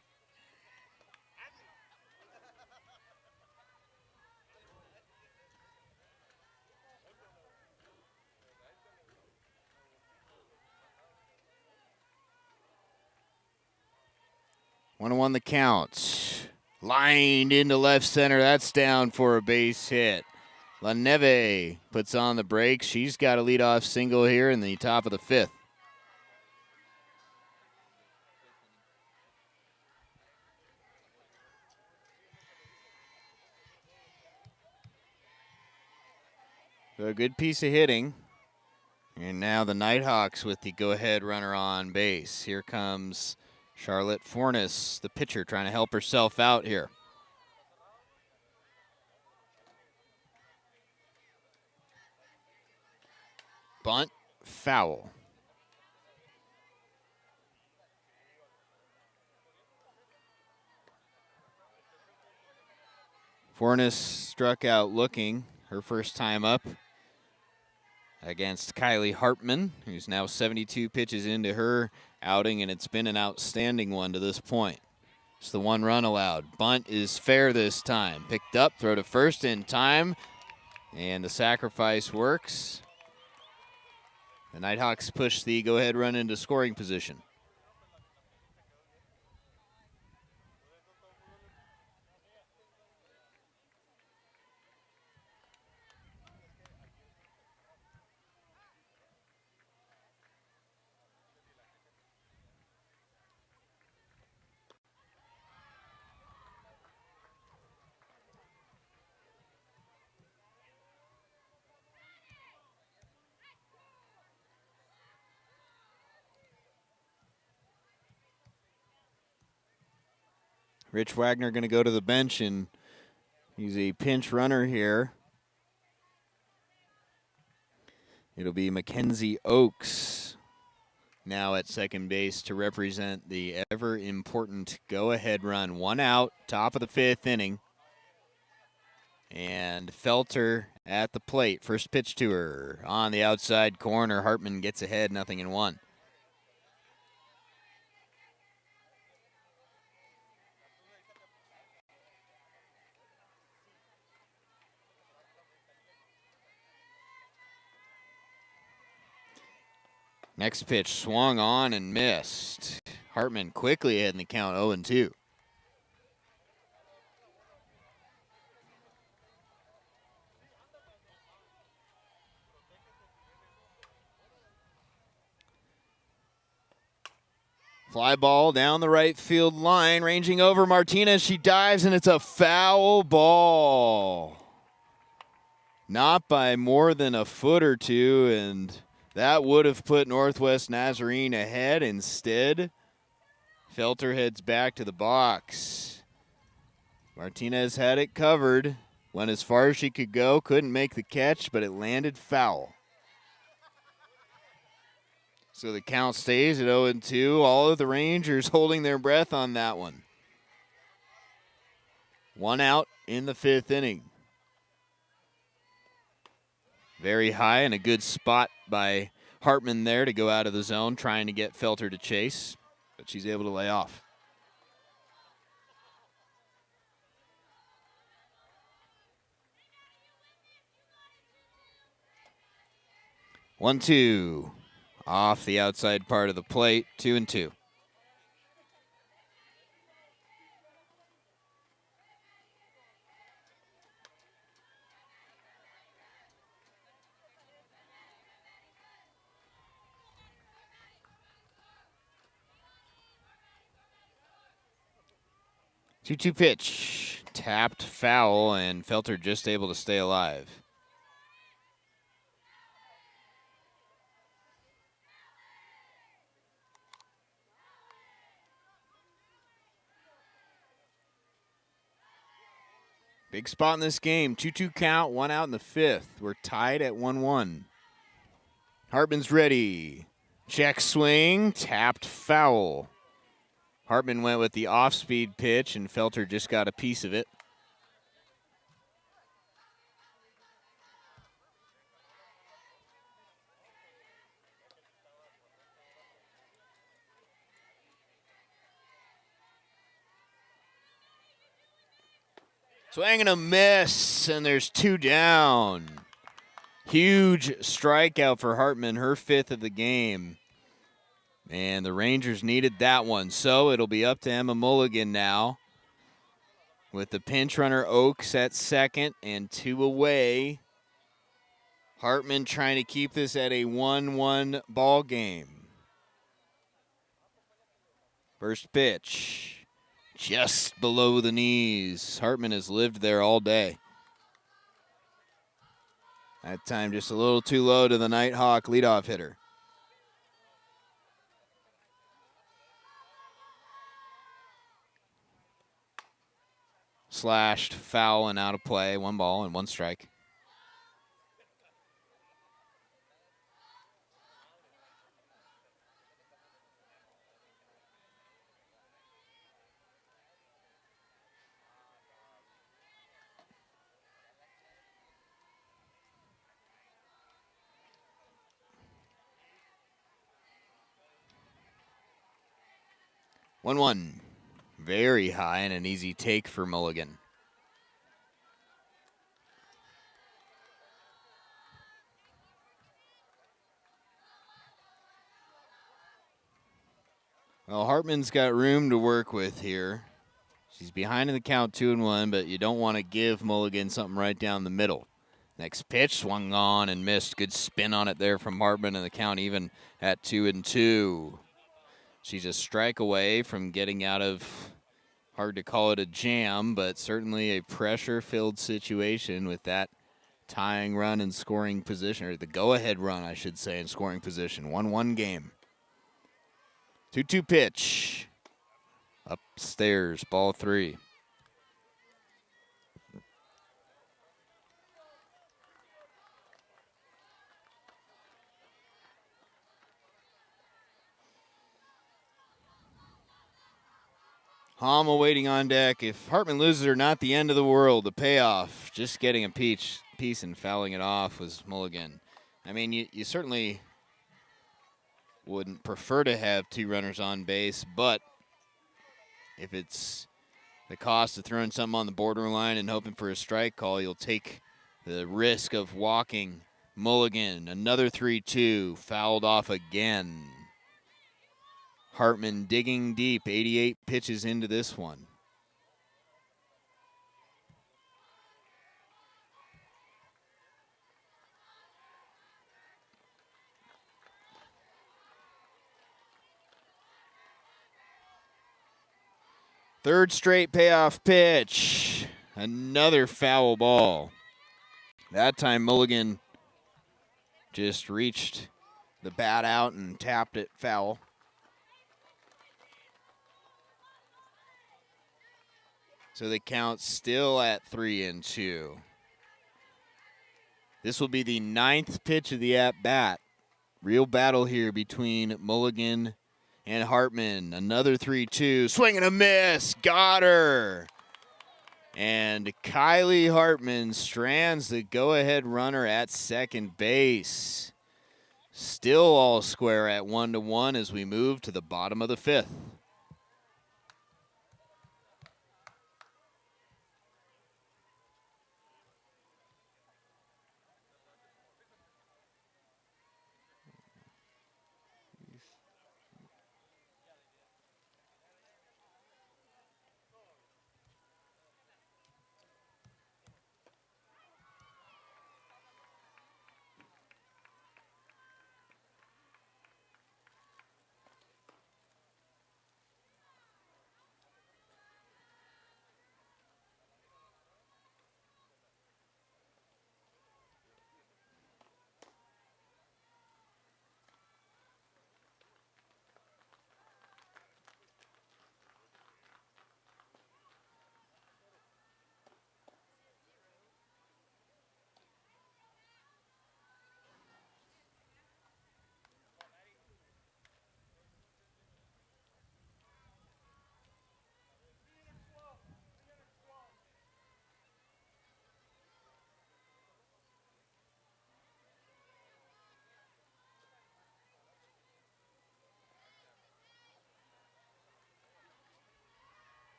One on the count. Lined into left center. That's down for a base hit. LaNeve puts on the brakes. She's got a leadoff single here in the top of the fifth. So a good piece of hitting. And now the Nighthawks with the go-ahead runner on base. Here comes Charlotte Fornes, the pitcher, trying to help herself out here. Bunt, foul. Fornes struck out looking her first time up against Kylie Hartman, who's now 72 pitches into her outing, and it's been an outstanding one to this point. It's the one run allowed. Bunt is fair this time. Picked up, throw to first in time, and the sacrifice works. The Nighthawks push the go-ahead run into scoring position. Rich Wagner going to go to the bench, and he's a pinch runner here. It'll be Mackenzie Oakes now at second base to represent the ever-important go-ahead run. One out, top of the fifth inning. And Felter at the plate. First pitch to her on the outside corner. Hartman gets ahead, 0-1. Next pitch swung on and missed. Hartman quickly ahead in the count, 0-2. Fly ball down the right field line, ranging over Martinez. She dives, and it's a foul ball. Not by more than a foot or two, and that would have put Northwest Nazarene ahead. Instead, Felter heads back to the box. Martinez had it covered, went as far as she could go, couldn't make the catch, but it landed foul. So the count stays at 0-2. All of the Rangers holding their breath on that one. One out in the fifth inning. Very high and a good spot by Hartman there to go out of the zone, trying to get Felter to chase, but she's able to lay off. One, two. Off the outside part of the plate, 2-2. Two-two pitch, tapped foul, and Felter just able to stay alive. Big spot in this game. 2-2 count, one out in the fifth. We're tied at 1-1. Hartman's ready. Check swing, tapped foul. Hartman went with the off-speed pitch, and Felter just got a piece of it. Swing and a miss, and there's 2 down. Huge strikeout for Hartman, her 5th of the game. And the Rangers needed that one, so it'll be up to Emma Mulligan now. With the pinch runner Oaks at second and 2 away. Hartman trying to keep this at a 1-1 ball game. First pitch, just below the knees. Hartman has lived there all day. That time just a little too low to the Nighthawk leadoff hitter. Slashed, foul, and out of play. 1 ball and 1 strike. One. Very high and an easy take for Mulligan. Well, Hartman's got room to work with here. She's behind in the count 2-1, but you don't want to give Mulligan something right down the middle. Next pitch, swung on and missed. Good spin on it there from Hartman, and the count even at 2-2. She's a strike away from getting out of, hard to call it a jam, but certainly a pressure-filled situation with that tying run in scoring position, or the go-ahead run, I should say, in scoring position. 1-1 game. 2-2 pitch. Upstairs, ball 3. Hommel waiting on deck. If Hartman loses her, not the end of the world. The payoff, just getting a piece and fouling it off was Mulligan. I mean, you certainly wouldn't prefer to have 2 runners on base, but if it's the cost of throwing something on the borderline and hoping for a strike call, you'll take the risk of walking Mulligan. Another 3-2, fouled off again. Hartman digging deep, 88 pitches into this one. Third straight payoff pitch. Another foul ball. That time Mulligan just reached the bat out and tapped it foul. So the count's still at 3-2. This will be the 9th pitch of the at-bat. Real battle here between Mulligan and Hartman. Another 3-2. Swing and a miss. Got her. And Kylie Hartman strands the go-ahead runner at second base. Still all square at 1-1 as we move to the bottom of the 5th.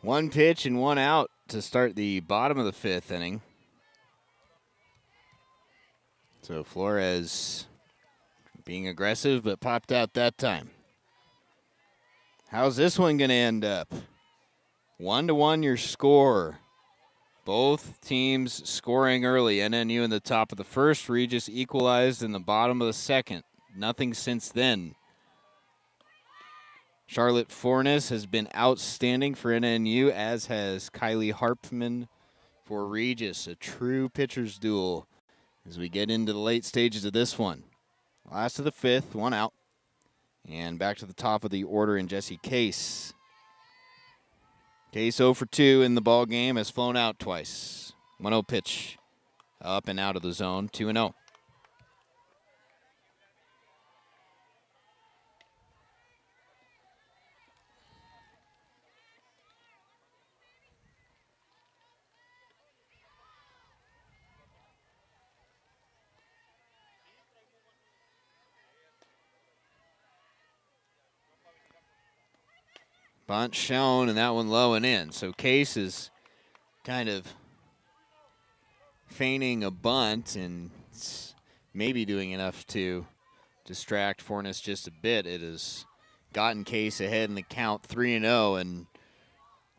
One pitch and one out to start the bottom of the fifth inning. So Flores being aggressive, but popped out that time. How's this one going to end up? 1-1 your score. Both teams scoring early. NNU in the top of the first. Regis equalized in the bottom of the second. Nothing since then. Charlotte Fornes has been outstanding for NNU, as has Kylie Harpman for Regis. A true pitcher's duel as we get into the late stages of this one. Last of the fifth, one out. And back to the top of the order in Jesse Case. Case 0 for 2 in the ball game, has flown out twice. 1-0 pitch, up and out of the zone, 2-0. Bunt shown, and that one low and in. So Case is kind of feigning a bunt and maybe doing enough to distract Fornes just a bit. It has gotten Case ahead in the count 3-0, and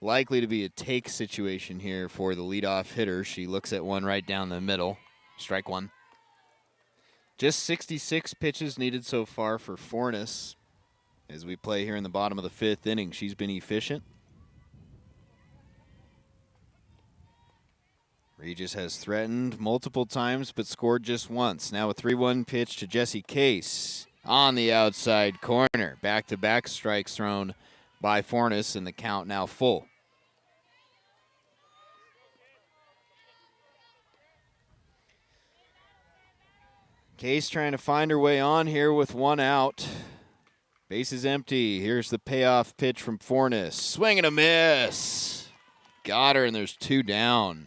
likely to be a take situation here for the leadoff hitter. She looks at one right down the middle. Strike one. Just 66 pitches needed so far for Fornes. As we play here in the bottom of the fifth inning, she's been efficient. Regis has threatened multiple times but scored just once. Now a 3-1 pitch to Jesse Case on the outside corner. Back-to-back strikes thrown by Fornes, and the count now full. Case trying to find her way on here with one out. Base is empty. Here's the payoff pitch from Fornes. Swing and a miss. Got her, and there's two down.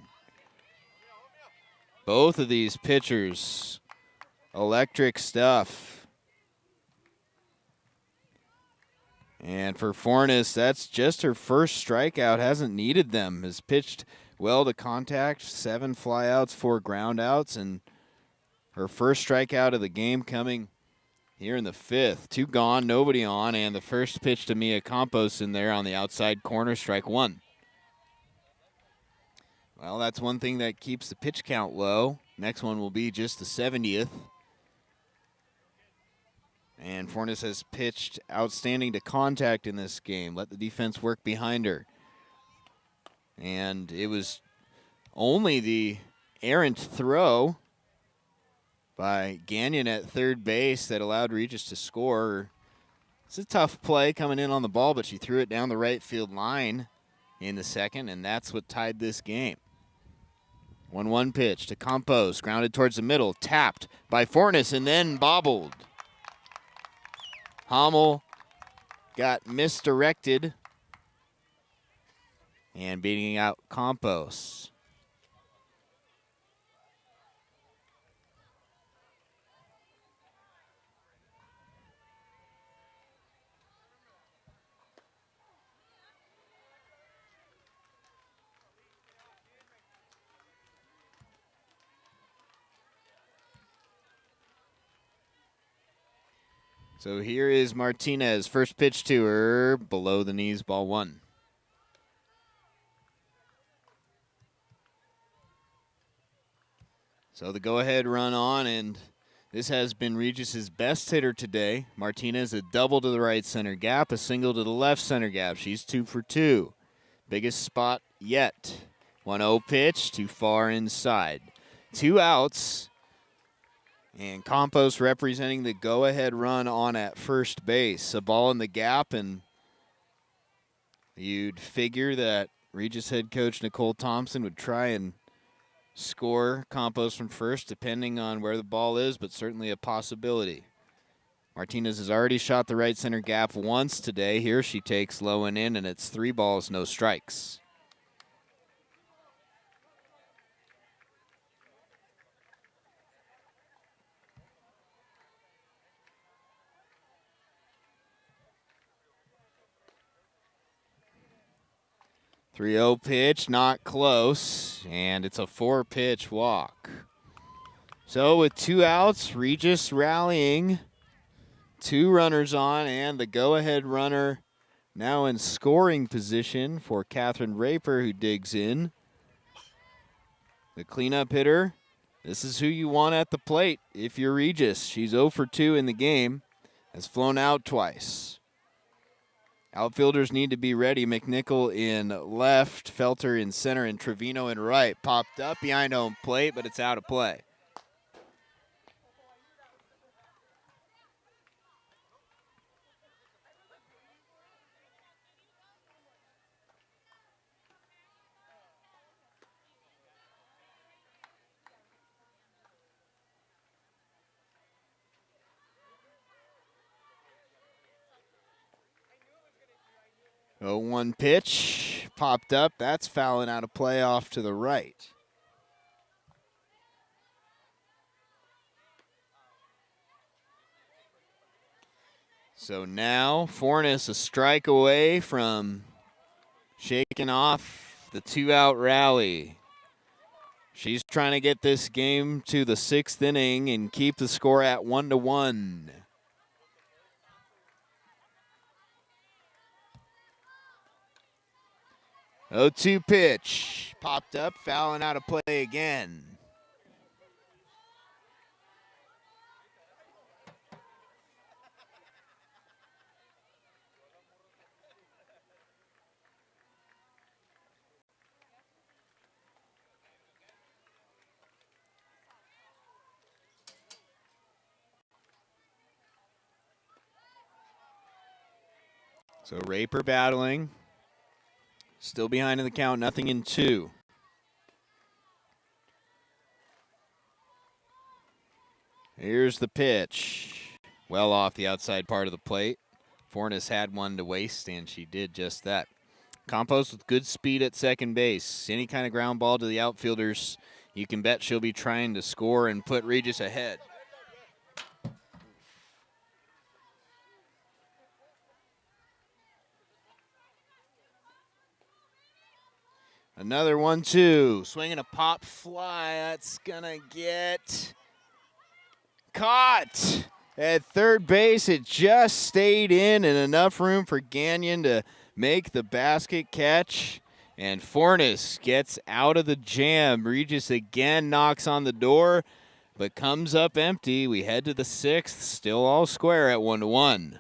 Both of these pitchers, electric stuff. And for Fornes, that's just her first strikeout. Hasn't needed them. Has pitched well to contact. 7 flyouts, 4 groundouts, and her first strikeout of the game coming here in the fifth. 2 gone, nobody on, and the first pitch to Mia Campos in there on the outside corner, strike 1. Well, that's one thing that keeps the pitch count low. Next one will be just the 70th. And Fornes has pitched outstanding to contact in this game. Let the defense work behind her. And it was only the errant throw by Ghanian at third base that allowed Regis to score. It's a tough play coming in on the ball, but she threw it down the right field line in the second, and that's what tied this game. 1-1 pitch to Campos, grounded towards the middle, tapped by Fornes, and then bobbled. Hummel got misdirected and beating out Campos. So here is Martinez. First pitch to her, below the knees, ball 1. So the go-ahead run on, and this has been Regis's best hitter today. Martinez, a double to the right center gap, a single to the left center gap. She's 2 for 2. Biggest spot yet. 1-0 pitch, too far inside. 2 outs. And Campos representing the go-ahead run on at first base. A ball in the gap, and you'd figure that Regis head coach Nicole Thompson would try and score Campos from first, depending on where the ball is, but certainly a possibility. Martinez has already shot the right center gap once today. Here she takes low and in, and it's 3 balls, no strikes. 3-0 pitch, not close, and it's a 4-pitch walk. So with 2 outs, Regis rallying. 2 runners on, and the go-ahead runner now in scoring position for Catherine Raper, who digs in. The cleanup hitter, this is who you want at the plate if you're Regis. She's 0 for 2 in the game, has flown out twice. Outfielders need to be ready. Mcnichol in left, Felter in center, and Trevino in right. Popped up behind home plate, but it's out of play. Oh, 1 pitch, popped up. That's fouling out of play off to the right. So now Fornes a strike away from shaking off the 2-out rally. She's trying to get this game to the 6th inning and keep the score at 1-1. Oh, 2 pitch. Popped up, fouling out of play again. So Raper battling. Still behind in the count, nothing in 2. Here's the pitch. Well off the outside part of the plate. Fornes had one to waste, and she did just that. Campos with good speed at second base. Any kind of ground ball to the outfielders, you can bet she'll be trying to score and put Regis ahead. Another 1-2. Swinging a pop fly. That's going to get caught at third base. It just stayed in and enough room for Ghanian to make the basket catch. And Fornes gets out of the jam. Regis again knocks on the door, but comes up empty. We head to the 6th. Still all square at 1-1.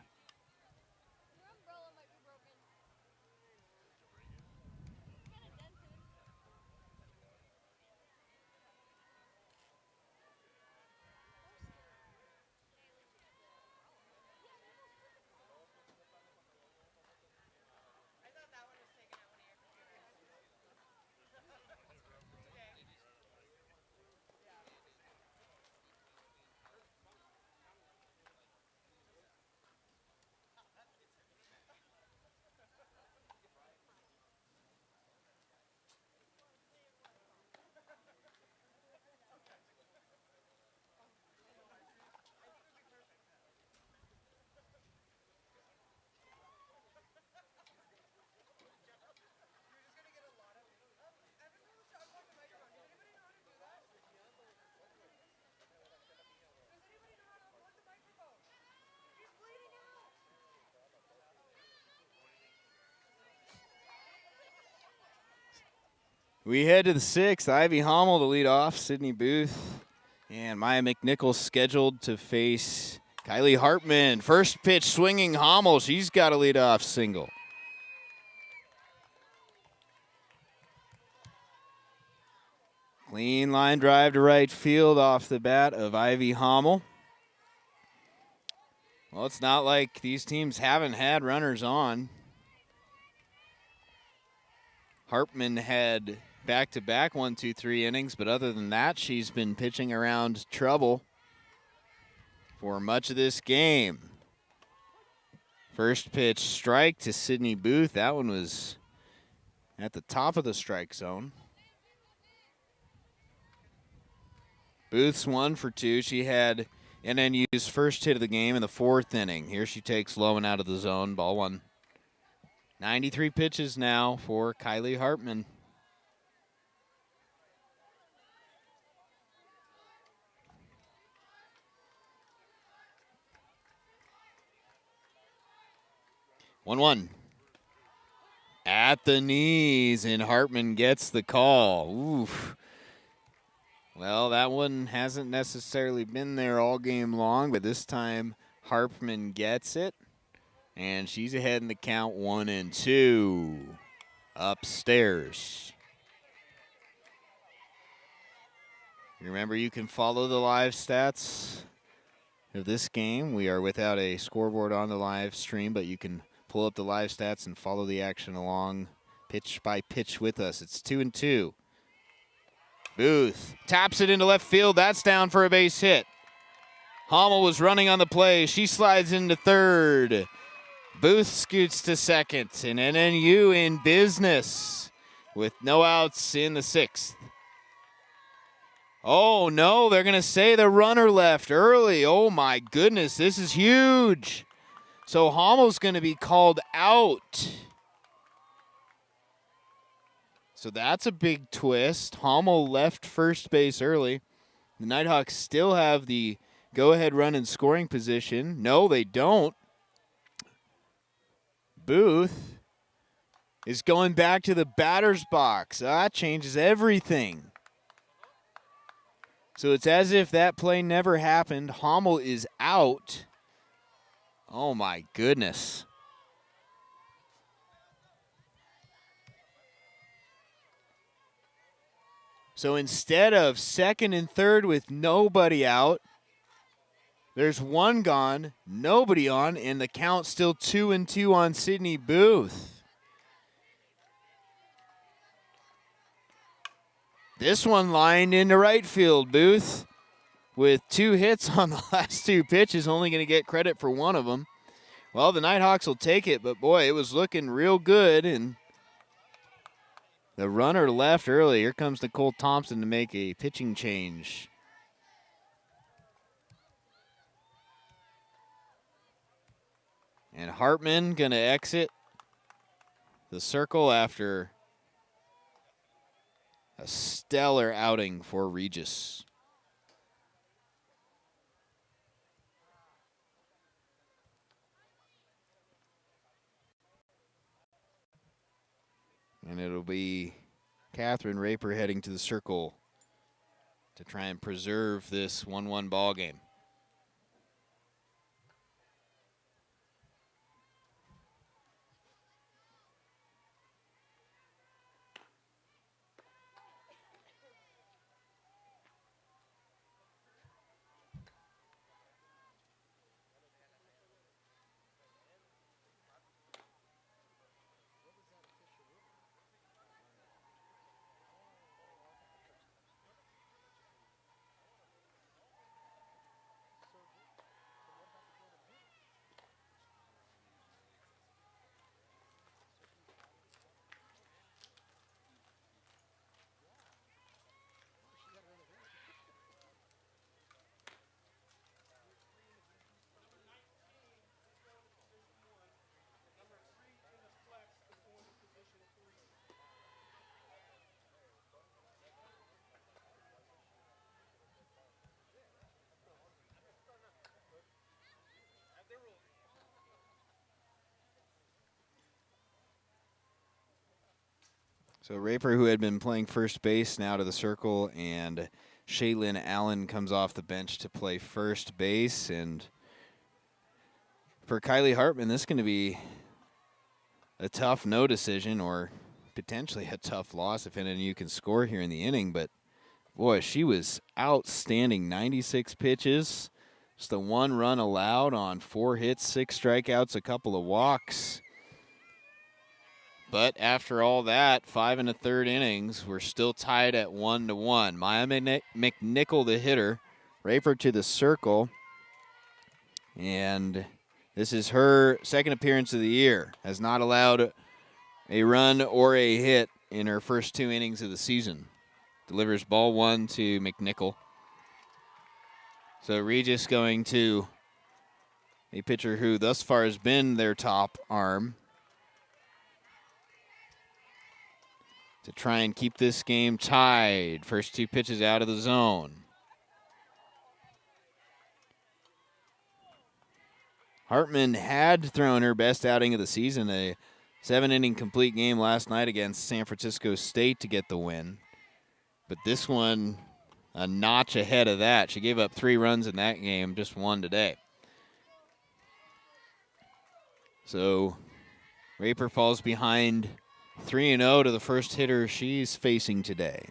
We head to the 6th. Ivy Hommel to lead off. Sydney Booth and Maya Mcnichol scheduled to face Kylie Hartman. First pitch swinging Hommel. She's got a lead-off single. Clean line drive to right field off the bat of Ivy Hommel. Well, it's not like these teams haven't had runners on. Hartman had back-to-back 1, 2, 3 innings, but other than that, she's been pitching around trouble for much of this game. First pitch strike to Sydney Booth. That one was at the top of the strike zone. Booth's 1 for 2. She had NNU's first hit of the game in the 4th inning. Here she takes low and out of the zone. Ball 1. 93 pitches now for Kylie Hartman. One. At the knees, and Hartman gets the call. Oof. Well, that one hasn't necessarily been there all game long, but this time Hartman gets it, and she's ahead in the count 1-2 upstairs. Remember, you can follow the live stats of this game. We are without a scoreboard on the live stream, but you can pull up the live stats and follow the action along pitch by pitch with us. It's 2-2. Booth taps it into left field. That's down for a base hit. Hommel was running on the play. She slides into third. Booth scoots to second. And NNU in business with no outs in the sixth. Oh, no, they're going to say the runner left early. Oh, my goodness, this is huge. So Hommel's going to be called out. So that's a big twist. Hommel left first base early. The Nighthawks still have the go-ahead run in scoring position. No, they don't. Booth is going back to the batter's box. That changes everything. So it's as if that play never happened. Hommel is out. Oh, my goodness. So instead of second and third with nobody out, there's one gone, nobody on, and the count still 2-2 on Sydney Booth. This one lined into right field. Booth with 2 hits on the last 2 pitches, only going to get credit for one of them. Well, the Nighthawks will take it, but boy, it was looking real good, and the runner left early. Here comes Nicole Thompson to make a pitching change. And Hartman going to exit the circle after a stellar outing for Regis. And it'll be Catherine Raper heading to the circle to try and preserve this 1-1 ball game. So Raper, who had been playing first base, now to the circle, and Shaylin Allen comes off the bench to play first base. And for Kylie Hartman, this is going to be a tough no decision, or potentially a tough loss if NNU can score here in the inning. But, boy, she was outstanding. 96 pitches, just the 1 run allowed on 4 hits, 6 strikeouts, a couple of walks. But after all that, 5 1/3 innings, we're still tied at 1-1. Maya Mcnichol, the hitter, Raper to the circle. And this is her second appearance of the year. Has not allowed a run or a hit in her first 2 innings of the season. Delivers ball 1 to Mcnichol. So Regis going to a pitcher who thus far has been their top arm. to try and keep this game tied. First 2 pitches out of the zone. Hartman had thrown her best outing of the season, a 7-inning complete game last night against San Francisco State to get the win. But this one, a notch ahead of that. She gave up 3 runs in that game, just 1 today. So Raper falls behind 3-0 to the first hitter she's facing today.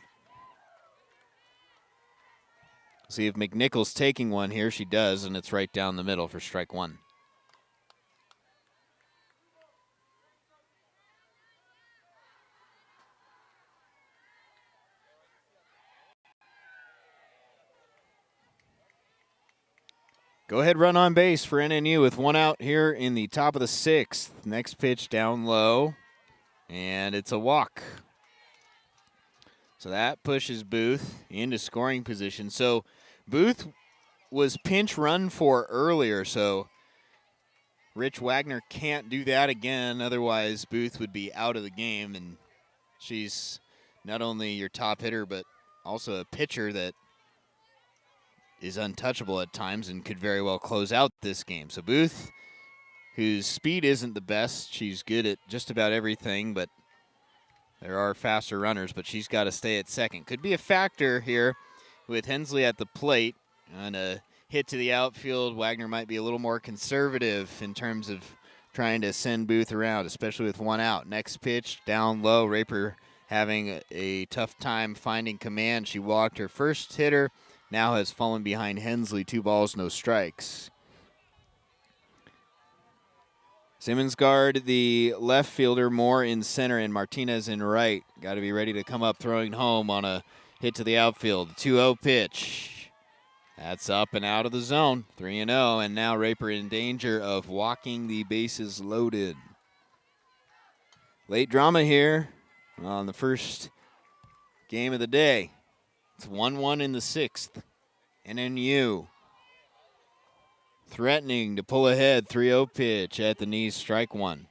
See if Mcnichol's taking one here. She does, and it's right down the middle for strike 1. Go-ahead run on base for NNU with 1 out here in the top of the 6th. Next pitch down low, and it's a walk. So that pushes Booth into scoring position. So Booth was pinch run for earlier, so Rich Wagner can't do that again. Otherwise, Booth would be out of the game, and she's not only your top hitter, but also a pitcher that is untouchable at times and could very well close out this game. So Booth, whose speed isn't the best, she's good at just about everything, but there are faster runners, but she's got to stay at second. Could be a factor here with Hensley at the plate. On a hit to the outfield, Wagner might be a little more conservative in terms of trying to send Booth around, especially with 1 out. Next pitch, down low. Raper having a tough time finding command. She walked her first hitter, now has fallen behind Hensley. 2 balls, no strikes. Simmons guard the left fielder, Moore in center, and Martinez in right. Got to be ready to come up throwing home on a hit to the outfield. 2-0 pitch. That's up and out of the zone. 3-0, and now Raper in danger of walking the bases loaded. Late drama here on the first game of the day. It's 1-1 in the 6th. NNU threatening to pull ahead. 3-0 pitch at the knees, strike 1.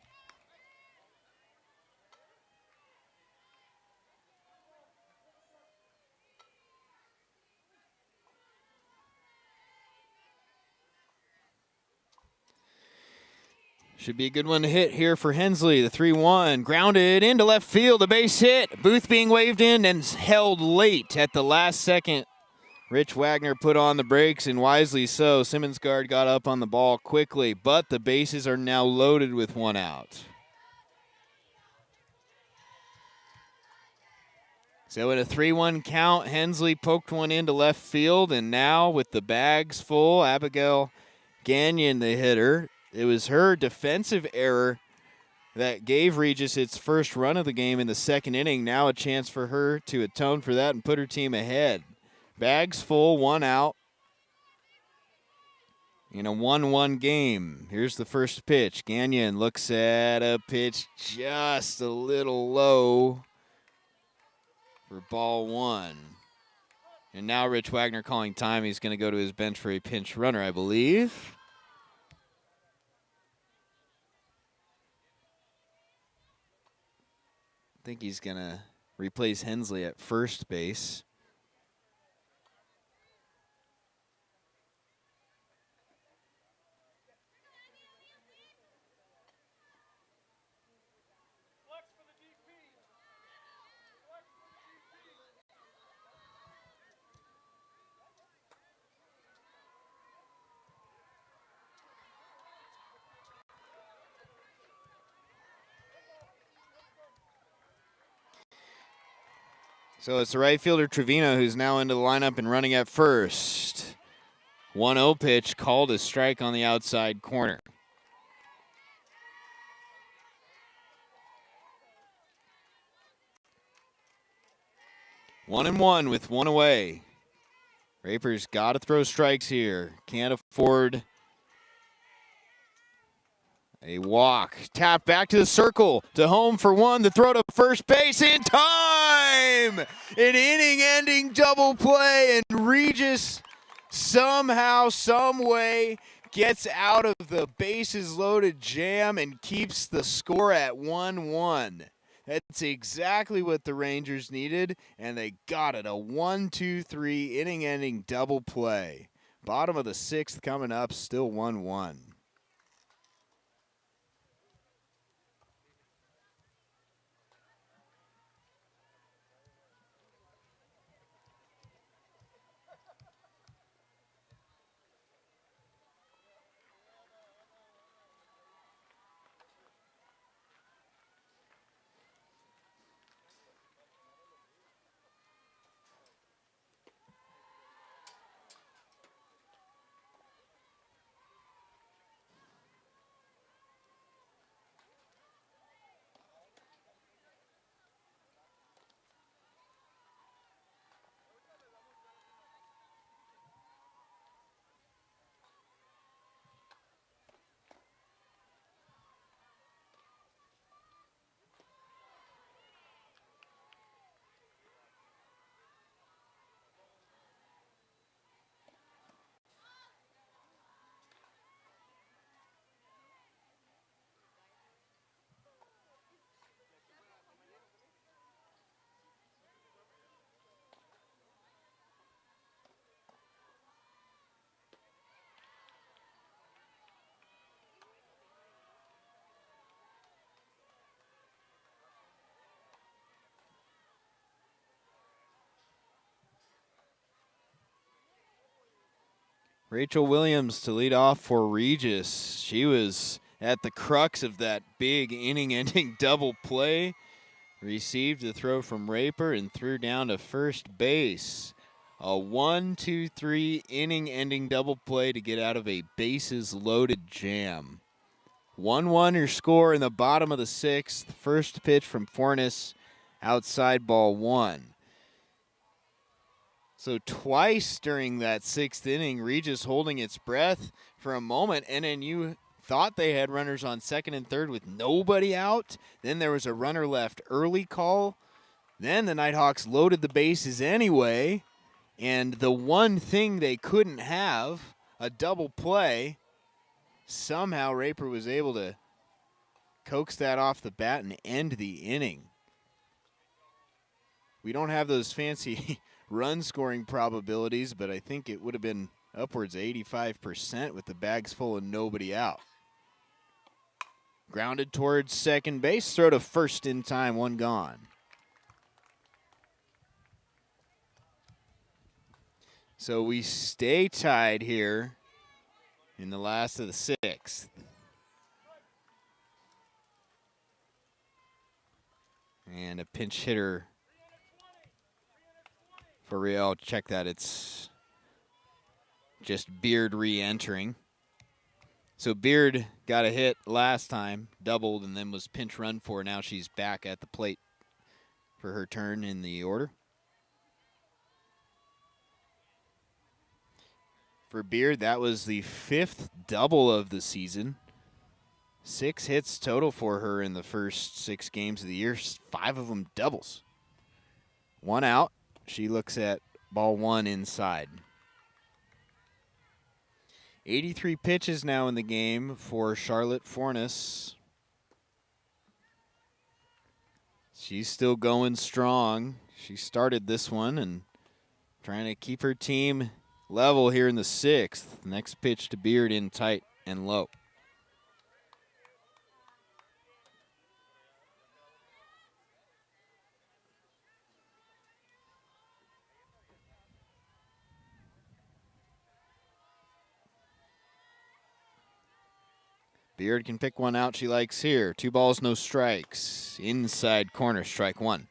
Should be a good one to hit here for Hensley. The 3-1 grounded into left field, a base hit. Booth being waved in and held late at the last second. Rich Wagner put on the brakes, and wisely so. Simmons guard got up on the ball quickly, but the bases are now loaded with 1 out. So in a 3-1 count, Hensley poked one into left field, and now with the bags full, Abigail Ghanian, the hitter. It was her defensive error that gave Regis its first run of the game in the 2nd inning. Now a chance for her to atone for that and put her team ahead. Bags full, 1 out in a 1-1 game. Here's the first pitch. Ghanian looks at a pitch just a little low for ball 1. And now Rich Wagner calling time. He's going to go to his bench for a pinch runner, I believe. I think he's going to replace Hensley at first base. So it's the right fielder, Trevino, who's now into the lineup and running at first. 1-0 pitch, called a strike on the outside corner. One and one with 1 away. Raper's got to throw strikes here. Can't afford a walk. Tap back to the circle. To home for 1. The throw to first base in time. An inning-ending double play, and Regis somehow, some way, gets out of the bases-loaded jam and keeps the score at 1-1. That's exactly what the Rangers needed, and they got it. A 1-2-3 inning-ending double play. Bottom of the sixth coming up, still 1-1. Rachel Williams to lead off for Regis. She was at the crux of that big inning-ending double play. Received the throw from Raper and threw down to first base. A 1-2-3 inning-ending double play to get out of a bases-loaded jam. 1-1 your score in the bottom of the sixth. First pitch from Fornes, outside ball one. So twice during that sixth inning, Regis holding its breath for a moment, and then you thought they had runners on second and third with nobody out. Then there was a runner left early call. Then the Nighthawks loaded the bases anyway, and the one thing they couldn't have, a double play, somehow Raper was able to coax that off the bat and end the inning. We don't have those fancy run scoring probabilities, but I think it would have been upwards of 85% with the bags full and nobody out. Grounded towards second base, throw to first in time, one gone. So we stay tied here in the last of the sixth. And a pinch hitter for Real. Check that. It's just Beard re-entering. So Beard got a hit last time, doubled, and then was pinch run for. Now she's back at the plate for her turn in the order. For Beard, that was the fifth double of the season. 6 hits total for her in the first 6 games of the year, 5 of them doubles. 1 out. She looks at ball 1 inside. 83 pitches now in the game for Charlotte Fornes. She's still going strong. She started this one and trying to keep her team level here in the 6th. Next pitch to Beard in tight and low. Beard can pick one out she likes here. 2 balls, no strikes. Inside corner, strike 1.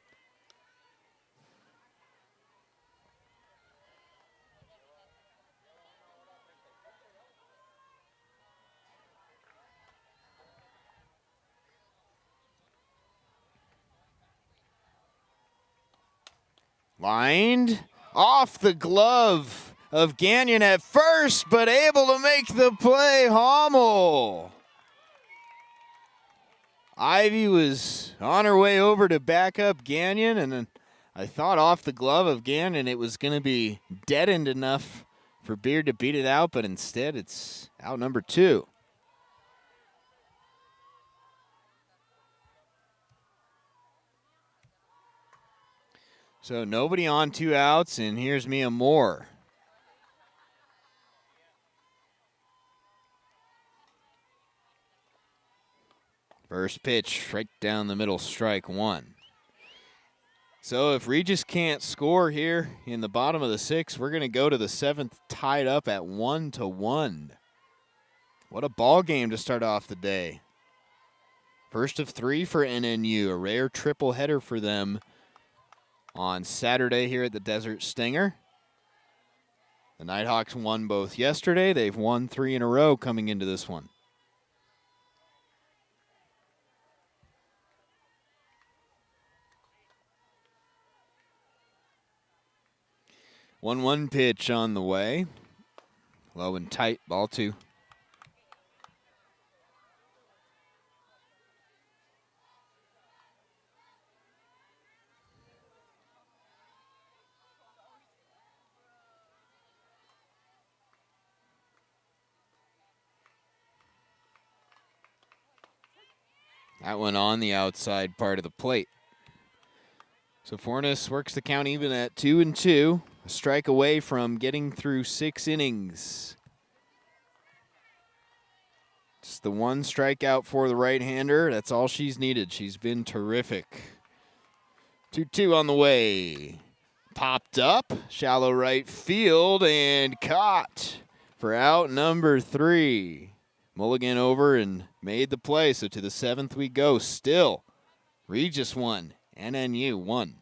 Lined off the glove of Ghanian at first, but able to make the play, Hommel. Ivy was on her way over to back up Ghanian, and then I thought off the glove of Ghanian it was going to be deadened enough for Beard to beat it out, but instead it's out number 2. So nobody on, 2 outs, and here's Mia Moore. First pitch, right down the middle, strike one. So if Regis can't score here in the bottom of the 6th, we're going to go to the 7th tied up at 1-1. What a ball game to start off the day. First of 3 for NNU, a rare triple header for them on Saturday here at the Desert Stinger. The Nighthawks won both yesterday. They've won 3 in a row coming into this one. 1-1 pitch on the way. Low and tight, ball 2. That one on the outside part of the plate. So Fornes works the count even at 2-2. A strike away from getting through 6 innings. Just the one strikeout for the right-hander. That's all she's needed. She's been terrific. 2-2 on the way. Popped up, shallow right field, and caught for out number 3. Mulligan over and made the play. So to the 7th we go. Still, Regis 1, NNU 1.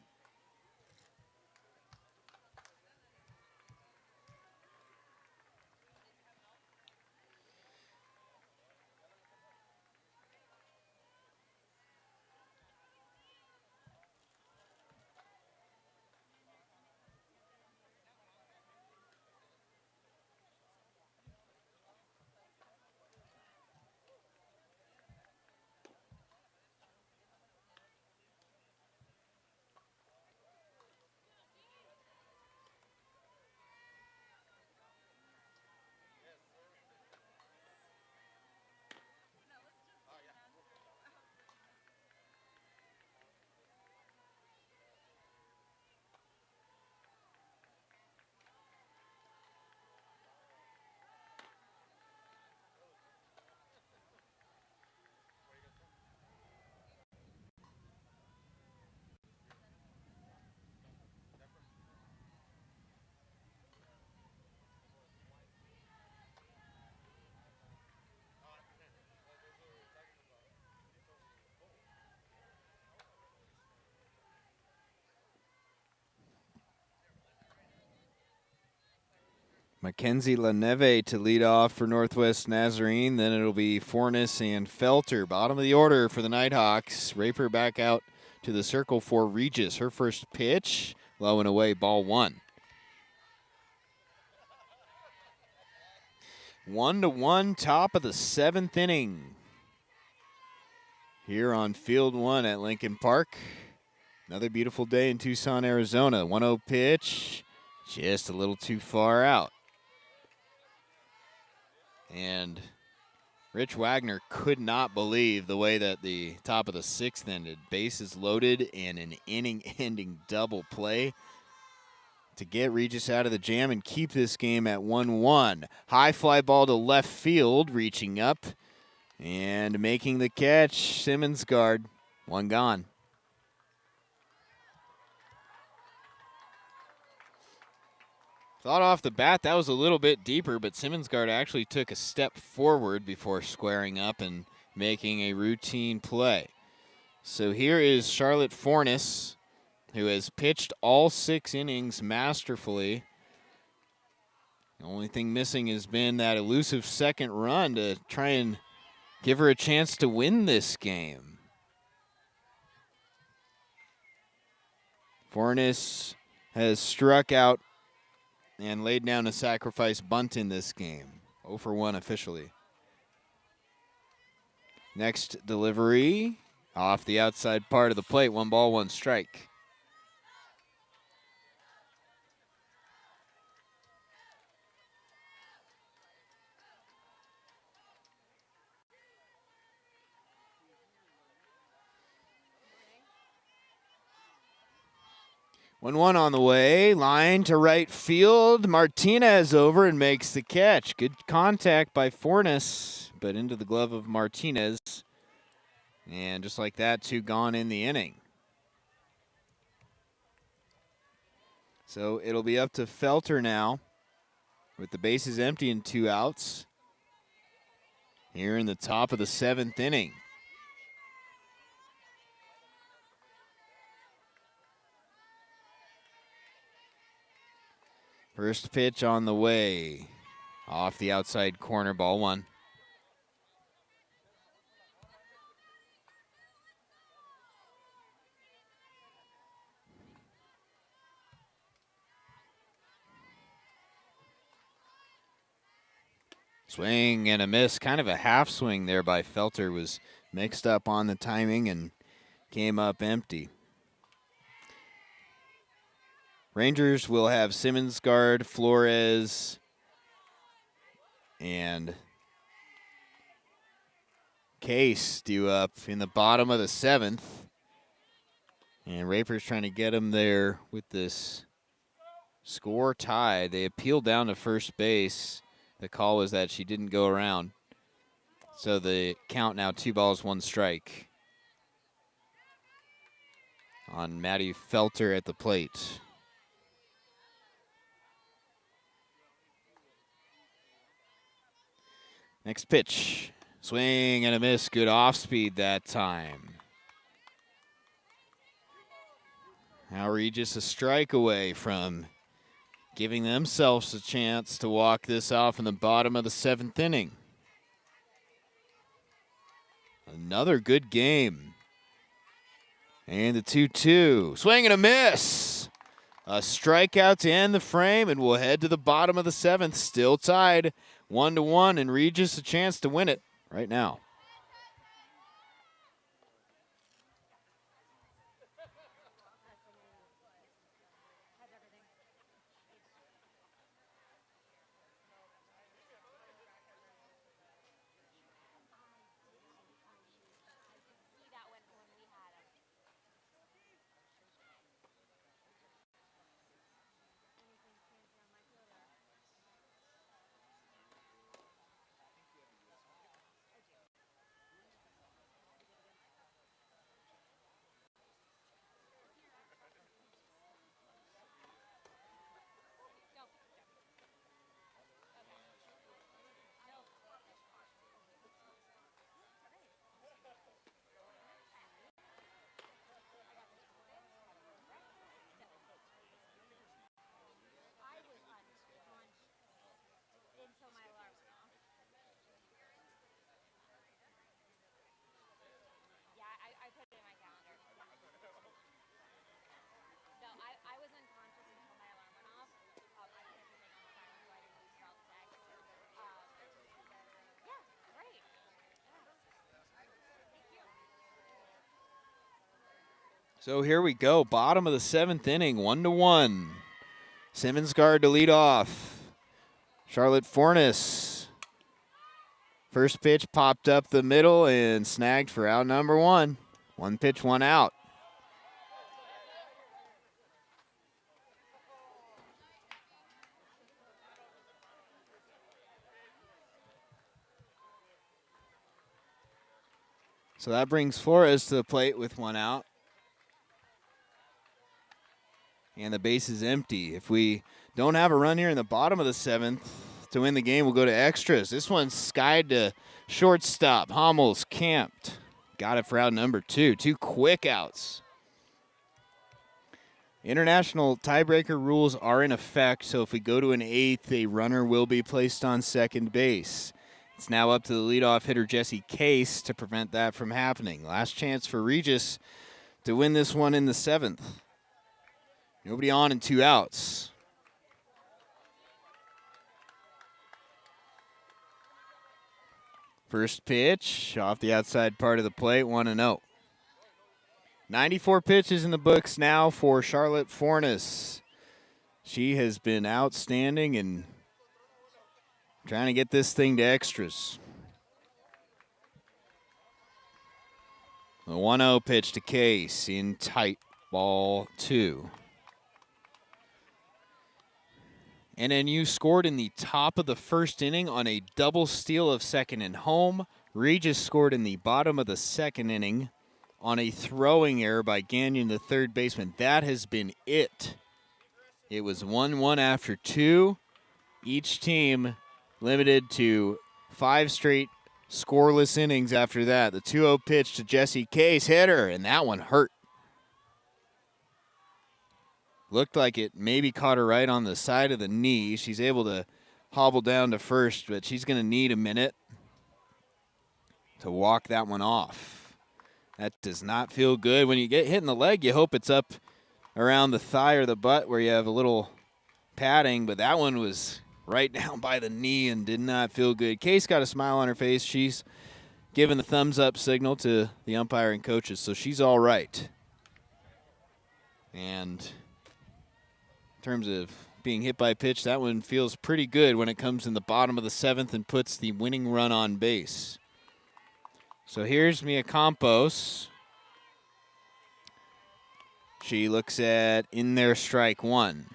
Mackenzie LaNeve to lead off for Northwest Nazarene. Then it'll be Fornes and Felter. Bottom of the order for the Nighthawks. Raper back out to the circle for Regis. Her first pitch, low and away, ball 1. 1-1, top of the 7th inning. Here on Field 1 at Lincoln Park. Another beautiful day in Tucson, Arizona. 1-0 pitch, just a little too far out. And Rich Wagner could not believe the way that the top of the 6th ended. Bases loaded and an inning-ending double play to get Regis out of the jam and keep this game at 1-1. High fly ball to left field, reaching up and making the catch. Simmons guard, 1 gone. Thought off the bat that was a little bit deeper, but Simmonsgaard actually took a step forward before squaring up and making a routine play. So here is Charlotte Fornes, who has pitched all 6 innings masterfully. The only thing missing has been that elusive second run to try and give her a chance to win this game. Fornes has struck out and laid down a sacrifice bunt in this game. 0 for 1 officially. Next delivery off the outside part of the plate. 1 ball, 1 strike. 1-1 on the way. Line to right field. Martinez over and makes the catch. Good contact by Fornes, but into the glove of Martinez. And just like that, 2 gone in the inning. So it'll be up to Felter now with the bases empty and 2 outs here in the top of the 7th inning. First pitch on the way. Off the outside corner, ball 1. Swing and a miss. Kind of a half swing there by Felter. Was mixed up on the timing and came up empty. Rangers will have Simmons, Guard, Flores, and Case due up in the bottom of the 7th. And Raper's trying to get him there with this score tied. They appealed down to first base. The call was that she didn't go around. So the count now 2 balls, 1 strike on Maddie Felter at the plate. Next pitch. Swing and a miss. Good off speed that time. Now Regis a strike away from giving themselves a chance to walk this off in the bottom of the 7th inning. Another good game. And the 2-2. Swing and a miss. A strikeout to end the frame, and we'll head to the bottom of the 7th. Still tied 1-1, and Regis a chance to win it right now. So here we go, bottom of the 7th inning, 1-1. Simmons Guard to lead off. Charlotte Fornes. First pitch popped up the middle and snagged for out number 1. 1 pitch, 1 out. So that brings Flores to the plate with 1 out. And the base is empty. If we don't have a run here in the bottom of the 7th to win the game, we'll go to extras. This one's skied to shortstop. Hummels camped. Got it for out number 2. 2 quick outs. International tiebreaker rules are in effect, so if we go to an 8th, a runner will be placed on second base. It's now up to the leadoff hitter, Jesse Case, to prevent that from happening. Last chance for Regis to win this one in the 7th. Nobody on and 2 outs. First pitch off the outside part of the plate, 1-0. 94 pitches in the books now for Charlotte Fornes. She has been outstanding and trying to get this thing to extras. The 1-0 pitch to Case in tight, ball 2. NNU scored in the top of the first inning on a double steal of second and home. Regis scored in the bottom of the second inning on a throwing error by Ghanian, the third baseman. That has been it. It was 1-1 after 2. Each team limited to 5 straight scoreless innings after that. The 2-0 pitch to Jesse Case, hitter, and that one hurt. Looked like it maybe caught her right on the side of the knee. She's able to hobble down to first, but she's going to need a minute to walk that one off. That does not feel good. When you get hit in the leg, you hope it's up around the thigh or the butt where you have a little padding, but that one was right down by the knee and did not feel good. Case got a smile on her face. She's giving the thumbs up signal to the umpire and coaches, so she's all right. And in terms of being hit by a pitch, that one feels pretty good when it comes in the bottom of the 7th and puts the winning run on base. So here's Mia Campos. She looks at in there strike 1.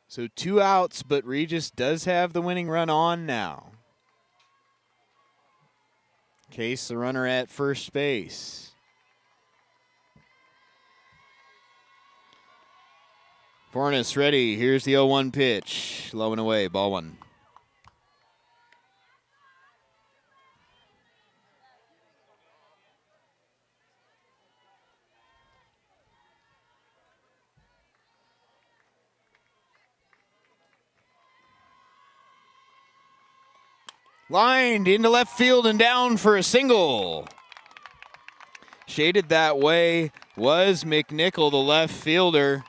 So 2 outs, but Regis does have the winning run on now. Case, the runner at first base. Fornes ready. Here's the 0-1 pitch. Low and away. Ball 1. Lined into left field and down for a single. Shaded that way was Mcnichol, the left fielder.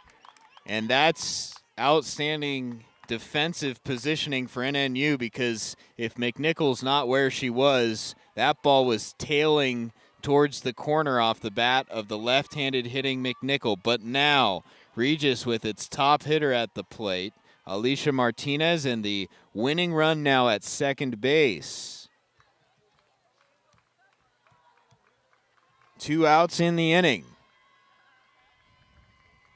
And that's outstanding defensive positioning for NNU, because if Mcnichol's not where she was, that ball was tailing towards the corner off the bat of the left-handed hitting Mcnichol. But now, Regis with its top hitter at the plate, Alicia Martinez, and the winning run now at second base. 2 outs in the inning.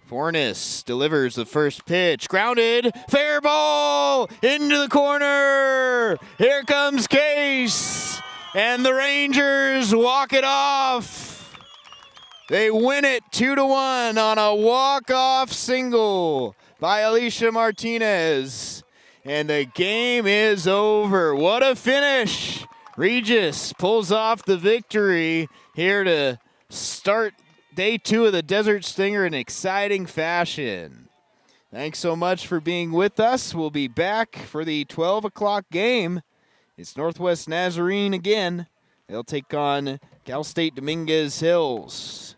Fornes delivers the first pitch. Grounded. Fair ball. Into the corner. Here comes Case. And the Rangers walk it off. They win it 2-1 on a walk-off single by Alicia Martinez. And the game is over. What a finish. Regis pulls off the victory here to start Day 2 of the Desert Stinger in exciting fashion. Thanks so much for being with us. We'll be back for the 12 o'clock game. It's Northwest Nazarene again. They'll take on Cal State Dominguez Hills.